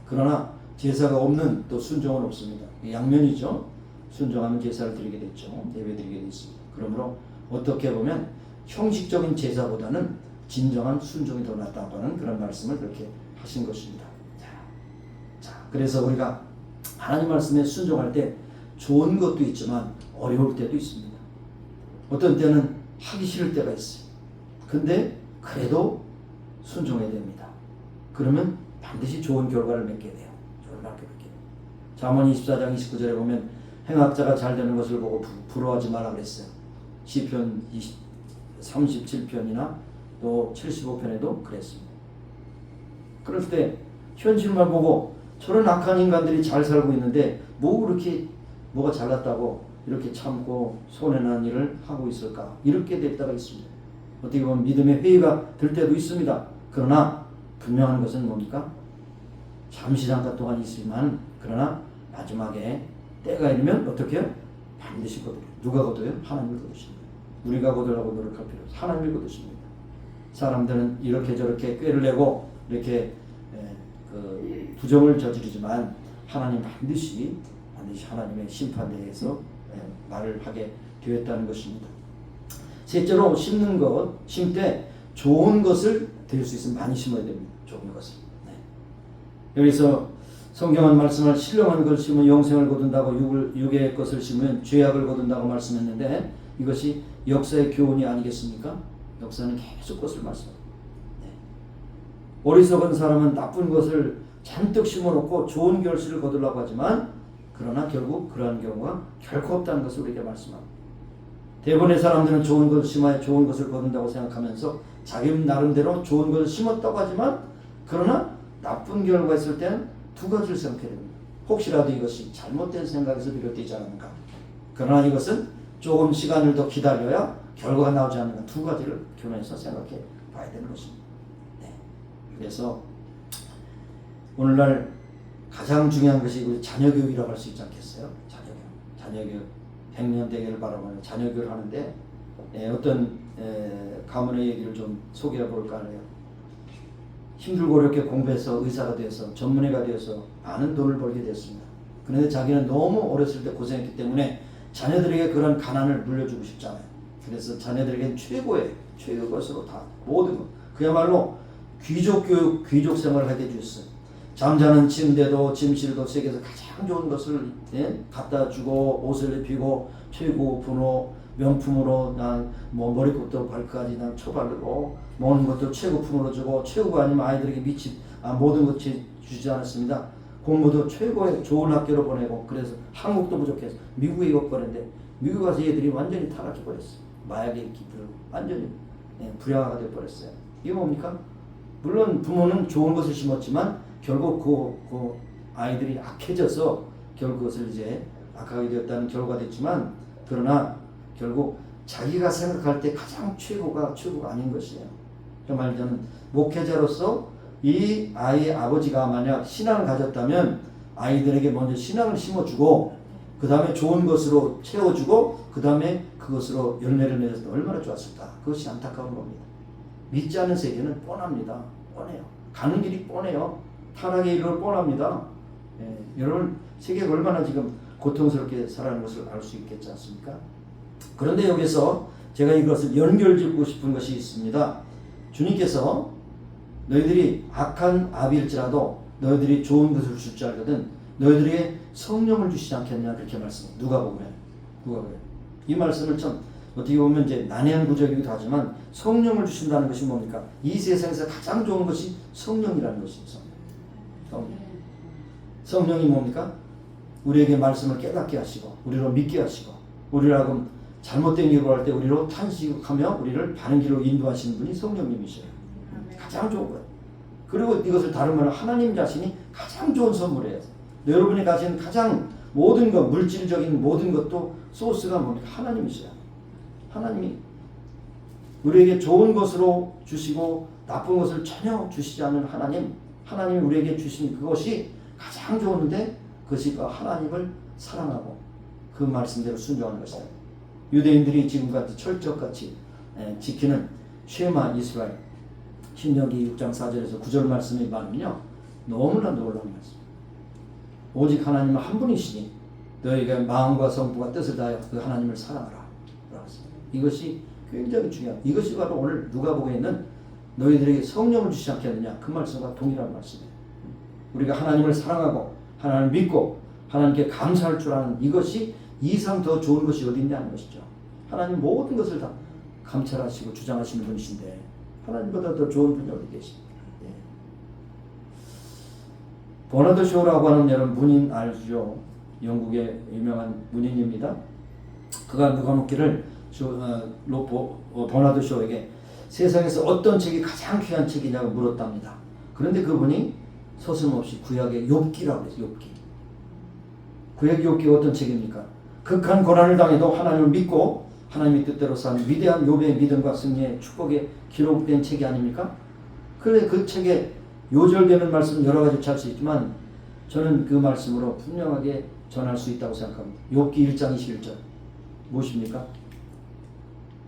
그러나 제사가 없는 또 순종은 없습니다. 양면이죠. 순종하면 제사를 드리게 됐죠. 예배 드리게 됐습니다. 그러므로 어떻게 보면 형식적인 제사보다는 진정한 순종이 더 낫다고 하는 그런 말씀을 그렇게 하신 것입니다. 자, 그래서 우리가 하나님 말씀에 순종할 때 좋은 것도 있지만 어려울 때도 있습니다. 어떤 때는 하기 싫을 때가 있어요. 근데 그래도 순종해야 됩니다. 그러면 반드시 좋은 결과를 맺게 돼요. 좋은 결과를 맺게 돼요. 잠언 24장 29절에 보면 행악자가 잘 되는 것을 보고 부러워하지 말라 그랬어요. 시편 37편이나 또 75편에도 그랬습니다. 그럴 때 현실만 보고 저런 악한 인간들이 잘 살고 있는데 뭐 그렇게 뭐가 잘났다고 이렇게 참고 손해난 일을 하고 있을까 이렇게 될 때가 있습니다. 어떻게 보면 믿음의 회의가 들 때도 있습니다. 그러나 분명한 것은 뭡니까? 잠시 잠깐 동안 있지만 그러나 마지막에 때가 이르면 어떻게 해요? 반드시 거두려. 누가 거둬요? 하나님을 거두십니다. 우리가 거두려고 노력할 필요 없어요. 하나님을 거두십니다. 사람들은 이렇게 저렇게 꾀를 내고 이렇게 부정을 저지르지만 하나님 반드시 하나님의 심판대에서 말을 하게 되었다는 것입니다. 셋째로 심는 것, 심때 좋은 것을 될 수 있으면 많이 심어야 됩니다. 좋은 것을. 여기서 성경은 말씀을 신령한 것을 심으면 영생을 거둔다고 육의 것을 심으면 죄악을 거둔다고 말씀했는데 이것이 역사의 교훈이 아니겠습니까? 역사는 계속 것을 말씀합니다. 어리석은 사람은 나쁜 것을 잔뜩 심어놓고 좋은 결실을 거두려고 하지만 그러나 결국 그러한 경우가 결코 없다는 것을 우리에게 말씀합니다. 대부분의 사람들은 좋은 것을 심어야 좋은 것을 거둔다고 생각하면서 자기 나름대로 좋은 것을 심었다고 하지만 그러나 나쁜 결과가 있을 때는 두 가지를 생각해야 됩니다. 혹시라도 이것이 잘못된 생각에서 비롯되지 않은가. 그러나 이것은 조금 시간을 더 기다려야 결과가 나오지 않는가. 두 가지를 교면서 생각해 봐야 되는 것입니다. 그래서 오늘날 가장 중요한 것이 우리 자녀교육이라고 할 수 있지 않겠어요? 자녀교육 100년 대계를 바라보는 자녀교육을 하는데 어떤 가문의 얘기를 좀 소개해 볼까 하네요. 힘들고 어렵게 공부해서 의사가 되어서 전문의가 되어서 많은 돈을 벌게 됐습니다. 그런데 자기는 너무 어렸을 때 고생했기 때문에 자녀들에게 그런 가난을 물려주고 싶잖아요. 그래서 자녀들에게는 최고의 것으로 다 모든 것 그야말로 귀족 교육, 귀족 생활을 하게 해주셨어요. 잠자는 침대도 침실도 세계에서 가장 좋은 것을 갖다 주고 옷을 입히고 최고급으로 명품으로 뭐 머리부터 발끝까지 초발로 먹는 것도 최고품으로 주고 최고가 아니면 아이들에게 모든 것이 주지 않았습니다. 공부도 최고의 좋은 학교로 보내고 그래서 한국도 부족해서 미국에 입학했는데 미국 가서 얘들이 완전히 타락해 버렸어요. 마약에 기쁘고 완전히 불량화가 돼 버렸어요. 이게 뭡니까? 물론 부모는 좋은 것을 심었지만 결국 그 아이들이 악해져서 결국 그것을 이제 악하게 되었다는 결과가 됐지만 그러나 결국 자기가 생각할 때 가장 최고가 아닌 것이에요. 정말 저는 목회자로서 이 아이의 아버지가 만약 신앙을 가졌다면 아이들에게 먼저 신앙을 심어주고 그 다음에 좋은 것으로 채워주고 그 다음에 그것으로 열매를 맺었을 때 얼마나 좋았을까. 그것이 안타까운 겁니다. 믿지 않는 세계는 뻔합니다. 뻔해요. 가는 길이 뻔해요. 타락의 일로 뻔합니다. 여러분 세계가 얼마나 지금 고통스럽게 살아가는 것을 알 수 있겠지 않습니까? 그런데 여기서 제가 이것을 연결짓고 싶은 것이 있습니다. 주님께서 너희들이 악한 아비일지라도 너희들이 좋은 것을 줄 줄 알거든 너희들에게 성령을 주시지 않겠냐 그렇게 말씀해요. 누가복음에. 이 말씀을 참 어떻게 보면 이제 난해한 구절이기도 하지만 성령을 주신다는 것이 뭡니까? 이 세상에서 가장 좋은 것이 성령이라는 것입니다. 성령이 뭡니까? 우리에게 말씀을 깨닫게 하시고 우리로 믿게 하시고 우리라고 잘못된 일을 할 때 우리로 탄식하며 우리를 바른 길로 인도하시는 분이 성령님이셔요. 가장 좋은 거예요. 그리고 이것을 다른 말로 하나님 자신이 가장 좋은 선물이에요. 여러분이 가진 가장 모든 것, 물질적인 모든 것도 소스가 뭡니까? 하나님이셔요. 하나님이 우리에게 좋은 것으로 주시고 나쁜 것을 전혀 주시지 않는 하나님이 우리에게 주신 그것이 가장 좋은데 그것이 하나님을 사랑하고 그 말씀대로 순종하는 것이다. 유대인들이 지금같이 철저같이 지키는 쉐마 이스라엘 신명기 6장 4절에서 9절 말씀이 말하면요 너무나 놀라운 말씀. 오직 하나님은 한 분이시니 너희가 마음과 성부와 뜻을 다하여 그 하나님을 사랑하라. 이것이 굉장히 중요합니다. 이것이 바로 오늘 누가복음에 있는 너희들에게 성령을 주시지 않겠느냐 그 말씀과 동일한 말씀이에요. 우리가 하나님을 사랑하고 하나님을 믿고 하나님께 감사할 줄 아는 이것이 이상 더 좋은 것이 어디 있냐는 것이죠. 하나님 모든 것을 다 감찰하시고 주장하시는 분이신데 하나님보다 더 좋은 분이 어디 계십니까? 버나드 쇼라고 하는 여러분 문인 알죠? 영국의 유명한 문인입니다. 그가 누가 묻기를 버나드 쇼에게 세상에서 어떤 책이 가장 귀한 책이냐고 물었답니다. 그런데 그분이 서슴없이 구약의 욥기라고 했어요. 욥기. 구약 욥기가 어떤 책입니까? 극한 고난을 당해도 하나님을 믿고 하나님의 뜻대로 사는 위대한 욥의 믿음과 승리의 축복에 기록된 책이 아닙니까? 그래 그 책에 요절되는 말씀은 여러 가지 잘 수 있지만 저는 그 말씀으로 분명하게 전할 수 있다고 생각합니다. 욥기 1장 21절 무엇입니까?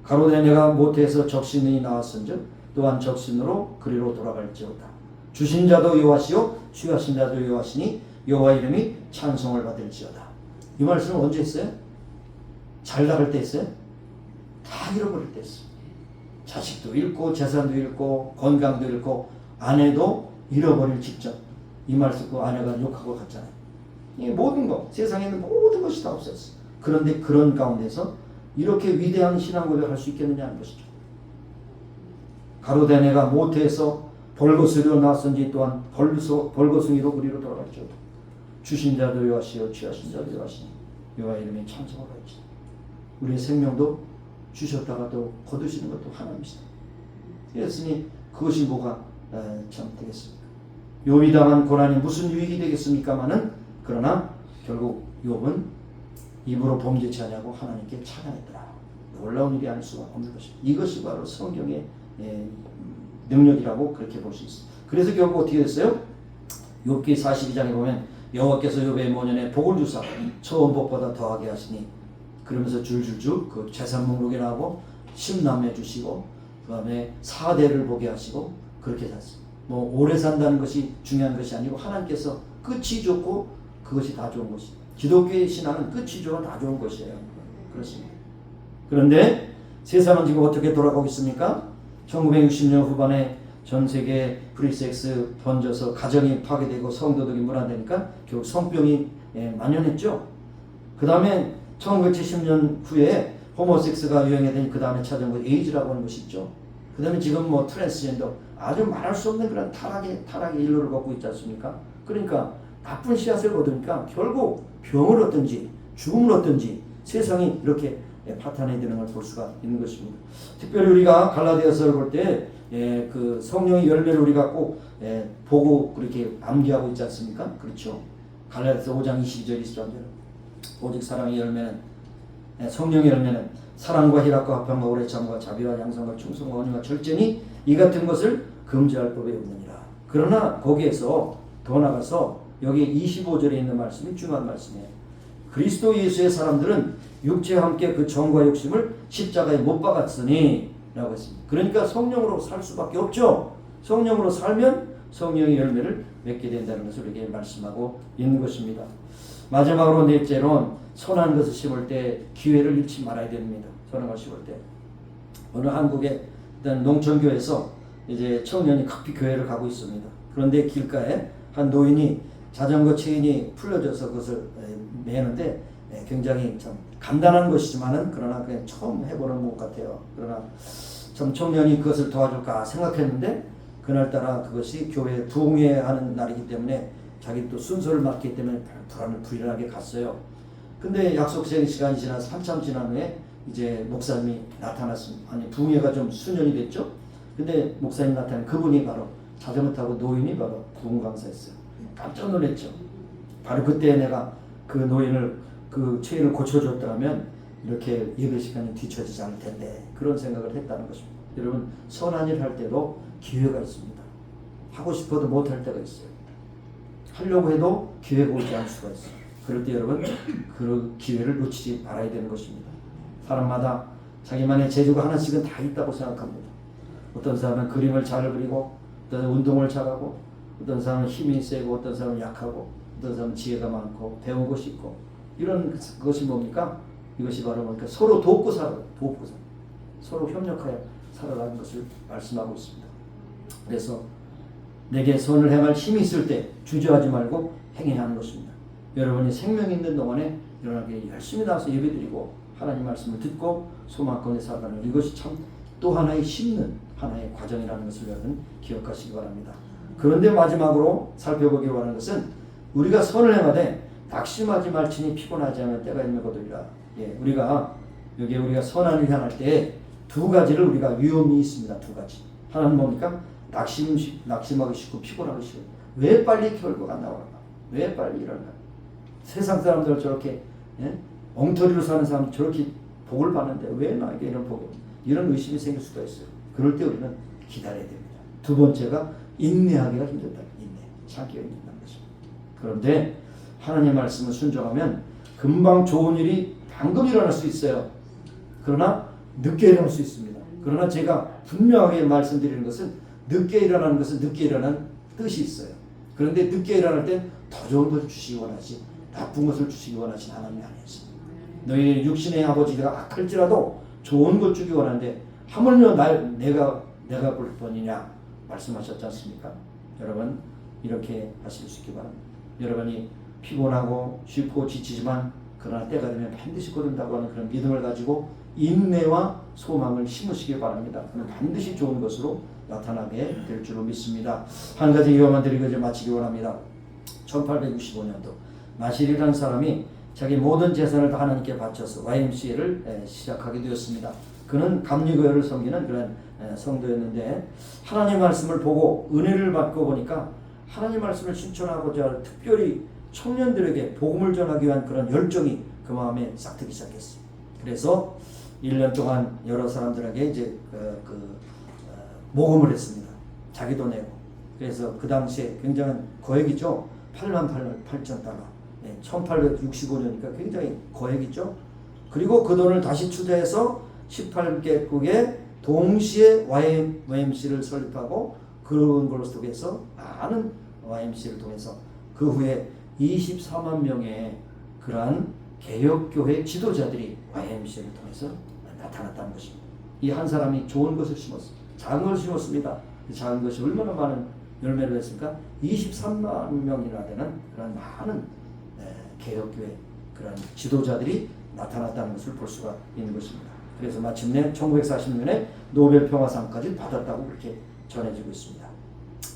가로되 내가 모태에서 적신이 나왔은즉 또한 적신으로 그리로 돌아갈지어다. 주신 자도 여호와시요 취하신 자도 여호와시니 여호와 이름이 찬송을 받을지어다. 이 말씀은 언제 했어요? 잘 나갈 때 했어요? 다 잃어버릴 때 했어요. 자식도 잃고 재산도 잃고 건강도 잃고 아내도 잃어버릴 직전 이 말 듣고 아내가 욕하고 갔잖아요. 이 모든 것 세상에 있는 모든 것이 다 없었어요. 그런데 그런 가운데서 이렇게 위대한 신앙 고백을 할 수 있겠느냐는 것이죠. 가로되 내가 모태에서 벌거숭이로 나왔은지 또한 벌거숭이로 그리로 돌아갈지어다. 주신 자도 여호와시요 취하신 자도 여호와시니 여호와 이름이 찬송을 할지어다. 우리의 생명도 주셨다가 또 거두시는 것도 하나님이시다. 그랬으니 그것이 뭐가 참 되겠습니까? 욥이 당한 고난이 무슨 유익이 되겠습니까마는 그러나 결국 욥은 입으로 범죄치 아니하고 하나님께 찬양했더라. 놀라운 일이 아닐 수가 없는 것입니다. 이것이 바로 성경의 능력이라고 그렇게 볼 수 있습니다. 그래서 결국 어떻게 됐어요? 욥기 42장에 보면 여호와께서 욥의 모년에 복을 주사 처음 복보다 더하게 하시니 그러면서 줄줄줄 그 재산 목록에 나오고 10남매 주시고 그 다음에 4대를 보게 하시고 그렇게 샀습니다. 뭐 오래 산다는 것이 중요한 것이 아니고 하나님께서 끝이 좋고 그것이 다 좋은 것이에요. 기독교의 신앙은 끝이 좋아 다 좋은 것이에요. 그렇습니다. 그런데 세상은 지금 어떻게 돌아가고 있습니까? 1960년 후반에 전 세계 프리섹스 번져서 가정이 파괴되고 성도들이 문화되니까 결국 성병이 만연했죠. 그 다음에 1970년 후에 호모섹스가 유행하더니 그 다음에 찾아온 거 에이즈라고 하는 것이 있죠. 그 다음에 지금 뭐 트랜스젠더 아주 말할 수 없는 그런 타락의 일로를 걷고 있지 않습니까? 그러니까 나쁜 씨앗을 거두니까 결국 병을 얻든지 죽음을 얻든지 세상이 이렇게 파탄에 드는 걸 볼 수가 있는 것입니다. 특별히 우리가 갈라디아서를 볼 때 그 성령의 열매를 우리가 꼭 보고 그렇게 암기하고 있지 않습니까? 그렇죠. 갈라디아서 5장 22절 23절 오직 사랑의 열매는 성령의 열매는 사랑과 희락과 화평과 오래 참과 자비와 양성과 충성과 온유와 절제니 이 같은 것을 금지할 법이 없느니라. 그러나 거기에서 더 나가서 여기 25절에 있는 말씀이 중요한 말씀이에요. 그리스도 예수의 사람들은 육체와 함께 그 정과 욕심을 십자가에 못 박았으니 라고 했습니다. 그러니까 성령으로 살 수밖에 없죠. 성령으로 살면 성령의 열매를 맺게 된다는 것을 우리에게 말씀하고 있는 것입니다. 마지막으로 넷째로는 선한 것을 심을 때 기회를 잃지 말아야 됩니다. 선한 것을 심을 때. 오늘 한국의 일단 농촌교회에서 이제 청년이 급히 교회를 가고 있습니다. 그런데 길가에 한 노인이 자전거 체인이 풀려져서 그것을 매는데 굉장히 참 간단한 것이지만은 그러나 그냥 처음 해보는 것 같아요. 그러나 참 청년이 그것을 도와줄까 생각했는데 그날따라 그것이 교회 부흥회하는 날이기 때문에 자기 또 순서를 맡기 때문에 불안하게 갔어요. 근데 약속 시간이 지나서 한참 지난 후에 이제 목사님이 나타났습니다. 아니 부흥회가 좀 수년이 됐죠. 근데 목사님 나타난 그분이 바로 자전거 타고 노인이 바로 부흥 강사였어요. 깜짝 놀랐죠. 바로 그때 내가 그 노인을 그 체인을 고쳐줬더라면 이렇게 예배 시간이 뒤처지지 않을 텐데 그런 생각을 했다는 것입니다. 여러분 선한 일 할 때도 기회가 있습니다. 하고 싶어도 못할 때가 있어요. 하려고 해도 기회가 오지 않을 수가 있어요. 그럴 때 여러분 그 기회를 놓치지 말아야 되는 것입니다. 사람마다 자기만의 재주가 하나씩은 다 있다고 생각합니다. 어떤 사람은 그림을 잘 그리고 어떤 사람은 운동을 잘하고 어떤 사람은 힘이 세고 어떤 사람은 약하고 어떤 사람은 지혜가 많고 배운 것이 있고 이런 것이 뭡니까? 이것이 바로 뭡니까? 서로 돕고 살아요. 돕고 살아요. 서로 협력하여 살아가는 것을 말씀하고 있습니다. 그래서 내게 선을 행할 힘이 있을 때 주저하지 말고 행해야 하는 것입니다. 여러분이 생명 있는 동안에 일어나게 열심히 나와서 예배드리고 하나님 말씀을 듣고 소망 가운데 살아가는 이것이 참 또 하나의 심는 하나의 과정이라는 것을 여러분 기억하시기 바랍니다. 그런데 마지막으로 살펴보기 원하는 것은 우리가 선을 행하되 낙심하지 말지니 피곤하지 않으면 때가 있거니와. 우리가 여기 우리가 선한 일 향할 때 두 가지를 우리가 위험이 있습니다. 두 가지. 하나는 뭡니까? 낙심하기 쉽고 피곤하기 쉽고 왜 빨리 결과가 나올까? 왜 빨리 일어날까? 세상 사람들 저렇게 엉터리로 사는 사람 저렇게 복을 받는데 왜 나에게 이런 복이 이런 의심이 생길 수가 있어요. 그럴 때 우리는 기다려야 됩니다. 두 번째가 인내하기가 힘들다. 참기가 힘들다는 것입니다. 그런데 하나님의 말씀을 순종하면 금방 좋은 일이 방금 일어날 수 있어요. 그러나 늦게 일어날 수 있습니다. 그러나 제가 분명하게 말씀드리는 것은 늦게 일어나는 것은 늦게 일어나는 뜻이 있어요. 그런데 늦게 일어날 때 더 좋은 것을 주시기 원하지 나쁜 것을 주시기 원하신 하나님이 아니었습니다. 너희 육신의 아버지가 악할지라도 좋은 걸 주기 원하는데 하물며 내가 볼 뿐이냐 말씀하셨지 않습니까? 여러분 이렇게 하실 수 있기 바랍니다. 여러분이 피곤하고 쉽고 지치지만 그러나 때가 되면 반드시 거둔다고 하는 그런 믿음을 가지고 인내와 소망을 심으시기 바랍니다. 그럼 반드시 좋은 것으로 나타나게 될 줄로 믿습니다. 한 가지 예화만 드리고 이제 마치기 원합니다. 1865년도 마실이라는 사람이 자기 모든 재산을 다 하나님께 바쳐서 YMCA를 시작하게 되었습니다. 그는 감리교회를 섬기는 그런 성도였는데 하나님 말씀을 보고 은혜를 받고 보니까 하나님 말씀을 실천하고자 특별히 청년들에게 복음을 전하기 위한 그런 열정이 그 마음에 싹트기 시작했어요. 그래서 1년 동안 여러 사람들에게 이제 모금을 했습니다. 자기도 내고. 그래서 그 당시에 굉장한 거액이죠. 88,000달러. 1865년이니까 굉장히 거액이죠. 그리고 그 돈을 다시 투자해서 18개국에 동시에 YMC를 설립하고 그런 걸로 통해서 많은 YMC를 통해서 그 후에 24만 명의 그러한 개혁교회 지도자들이 YMC를 통해서 나타났다는 것입니다. 이 한 사람이 좋은 것을 심었습니다. 작은 것을 심었습니다. 그 작은 것이 얼마나 많은 열매를 냈을까? 23만 명이나 되는 그런 많은 개혁교회 그런 지도자들이 나타났다는 것을 볼 수가 있는 것입니다. 그래서 마침내 1940년에 노벨 평화상까지 받았다고 그렇게 전해지고 있습니다.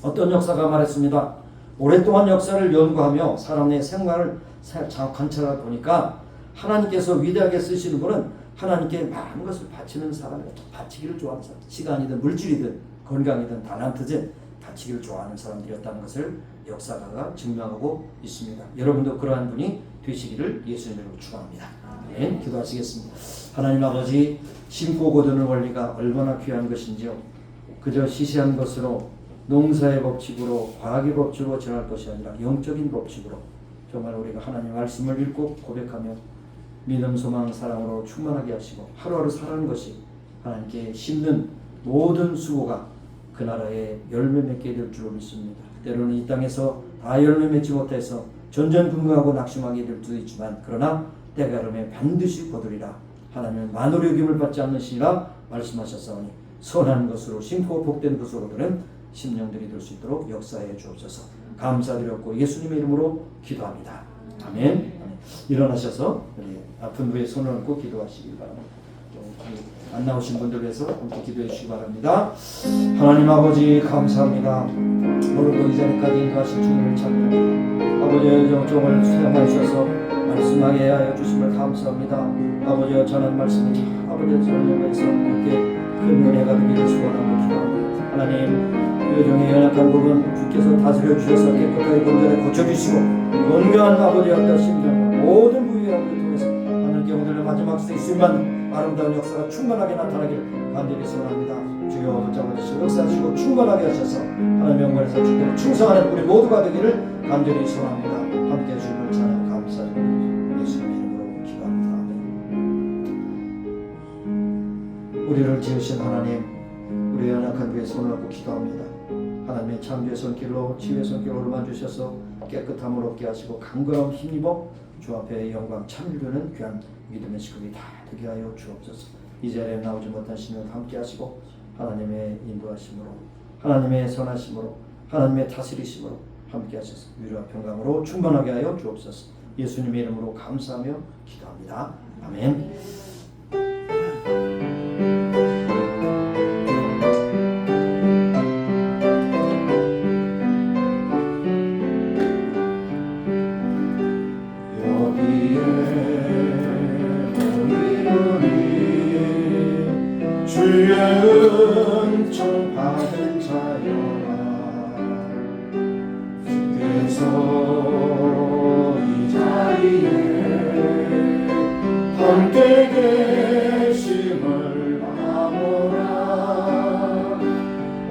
어떤 역사가 말했습니다. 오랫동안 역사를 연구하며 사람의 생활을 관찰하다 보니까 하나님께서 위대하게 쓰시는 분은 하나님께 많은 것을 바치는 사람이에요. 바치기를 좋아하는 사람. 시간이든 물질이든 건강이든 달란트든 바치기를 좋아하는 사람들이었다는 것을 역사가가 증명하고 있습니다. 여러분도 그러한 분이 되시기를 예수님으로 축원합니다. 네, 기도하시겠습니다. 하나님 아버지, 심고 거두는 원리가 얼마나 귀한 것인지요. 그저 시시한 것으로 농사의 법칙으로 과학의 법칙으로 전할 것이 아니라 영적인 법칙으로 정말 우리가 하나님 말씀을 읽고 고백하며 믿음, 소망, 사랑으로 충만하게 하시고 하루하루 살아가는 것이 하나님께 심는 모든 수고가 그 나라에 열매 맺게 될 줄 믿습니다. 때로는 이 땅에서 다 열매 맺지 못해서 전전긍긍하고 낙심하게 될 수도 있지만 그러나 때가 이르면 반드시 거두리라. 하나님은 만물의 여김을 받지 않으시리라 말씀하셨사오니 선한 것으로 심고 복된 것으로 얻는 심령들이 될 수 있도록 역사해 주옵소서. 감사드렸고 예수님의 이름으로 기도합니다. 아멘. 일어나셔서 우리 아픈 분의 손을 얹고 기도하시기 바랍니다. 안 나오신 분들 위해서 함께 기도해 주시기 바랍니다. 하나님 아버지 감사합니다. 오늘도 이전에까지 인도하신 주님을 찬양합니다. 아버지의 정종을 수행하여 주셔서 말씀하게 하여 주심을 감사합니다. 아버지여 전한 말씀이 아버지의 전령에서 이렇게 큰 은혜가 되기를 소원하고 기도합니다. 하나님 여종의 연약한 부분 주께서 다스려 주셔서 깨끗하게 건전하게 고쳐주시고 건강한 아버지의 어떤 심정과 모든 부위를 통해서 하나님께 오늘의 마지막 세수만 아름다운 역사가 충만하게 나타나기를 간절히 소원합니다. 주여 붙잡아주시고 역사하시고 충만하게 하셔서 하나님의 영광에서 주께 충성하는 우리 모두가 되기를 간절히 소원합니다. 함께 해주심을 찬양 감사드립니다. 예수님의 이름으로 기도합니다. 아멘. 우리를 지으신 하나님, 우리의 연약한 위에 손을 얹고 기도합니다. 하나님의 창조의 손길로 치유의 손길로 오르만 주셔서 깨끗함을 얻게 하시고 강건함 힘입어 주 앞에 영광 찬미되는 귀한 믿음의 식구이 다 되게 하여 주옵소서. 이 자리에 나오지 못한 신을 함께 하시고 하나님의 인도하심으로 하나님의 선하심으로 하나님의 다스리심으로 함께 하셔서 위로와 평강으로 충만하게 하여 주옵소서. 예수님의 이름으로 감사하며 기도합니다. 아멘. 주의 은총 받은 자여라. 주께서 이 자리에 함께 계심을 아노라.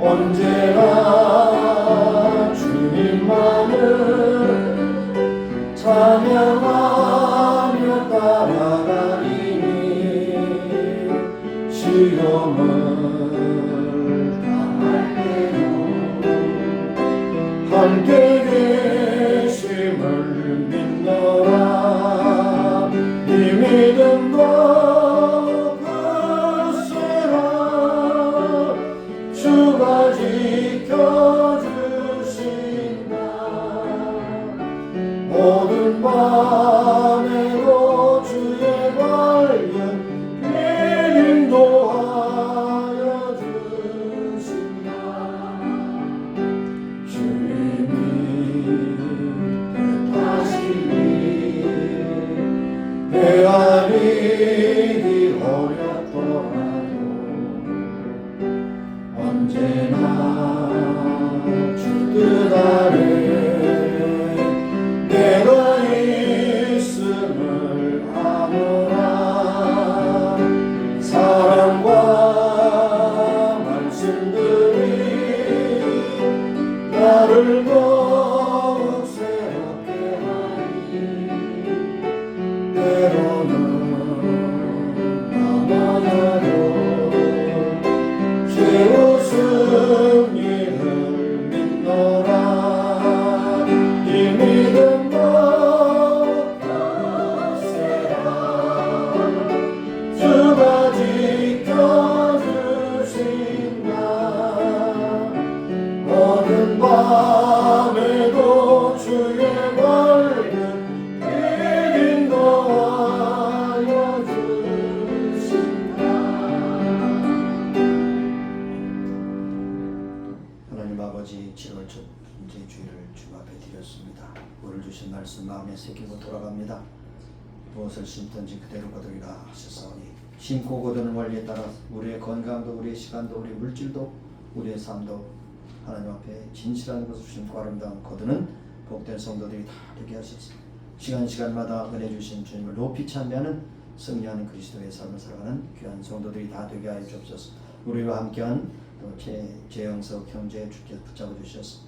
언제나 주님만을 찬양하며 따라가리니 시험을 당할 때도 함께 계심을 믿노라. 이 믿음도 굳세라. 주가 지켜주신다. 모든 밤에도 주의 밝은 인도하여 주신다. 주님이 뜻하시니 헤아리기 어렵더라도 언제나 주 뜻 아래 내가 있음을 아노라. 사랑과 말씀들이 나를 더욱 새롭게 하니 때로는 넘어져도 죄로 승리를 믿노라. 이 믿음도 굳세라. 주가 지켜주신다. 모든 밤에도 주의 밝은 빛 인도하여 주신다. 하나님 아버지 7월 첫 번째 주일을 주 앞에 드렸습니다. 오늘 주신 말씀 마음에 새기고 돌아갑니다. 무엇을 심든지 그대로 거두리라 하셨사오니 심고 거두는 원리에 따라 우리의 건강도 우리의 시간도 우리의 물질도 우리의 삶도 하나님 앞에 진실한 것을 심고 아름다운 거두는 복된 성도들이 다 되게 하셔서 시간마다 은혜 주신 주님을 높이 찬미하는 승리하는 그리스도의 삶을 살아가는 귀한 성도들이 다 되게 하여 주옵소서. 우리와 함께한 또 재영석 형제 주께서 붙잡아 주셔서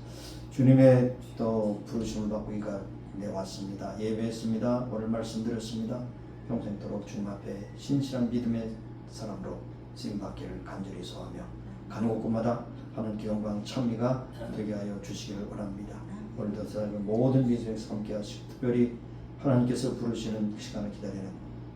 주님의 또 부르심을 받고 이가 내왔습니다. 예배했습니다. 오늘 말씀드렸습니다. 평생토록 주님 앞에 신실한 믿음의 사람으로 쓰임받기를 간절히 소하며 가는 곳곳마다 하나님께 영광 찬미가 되게 하여 주시기를 원합니다. 오늘도 살아가는 모든 민생에서 함께 하시고 특별히 하나님께서 부르시는 그 시간을 기다리는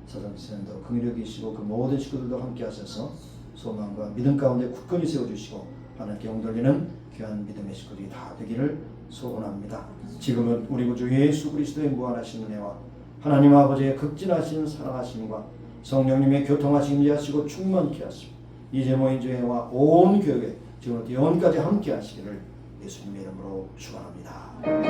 사장선생님도 긍휼이시고 그 모든 식구들도 함께 하셔서 소망과 믿음 가운데 굳건히 세워주시고 하나님께 영돌리는 귀한 믿음의 식구들이 다 되기를 소원합니다. 지금은 우리 구주 예수 그리스도의 무한하신 은혜와 하나님 아버지의 극진하신 사랑하심과 성령님의 교통하심 임재하시고 충만케 하시고 이제 모인 교회와 온 교회 지금부터 영원까지 함께 하시기를 예수님의 이름으로 축원합니다.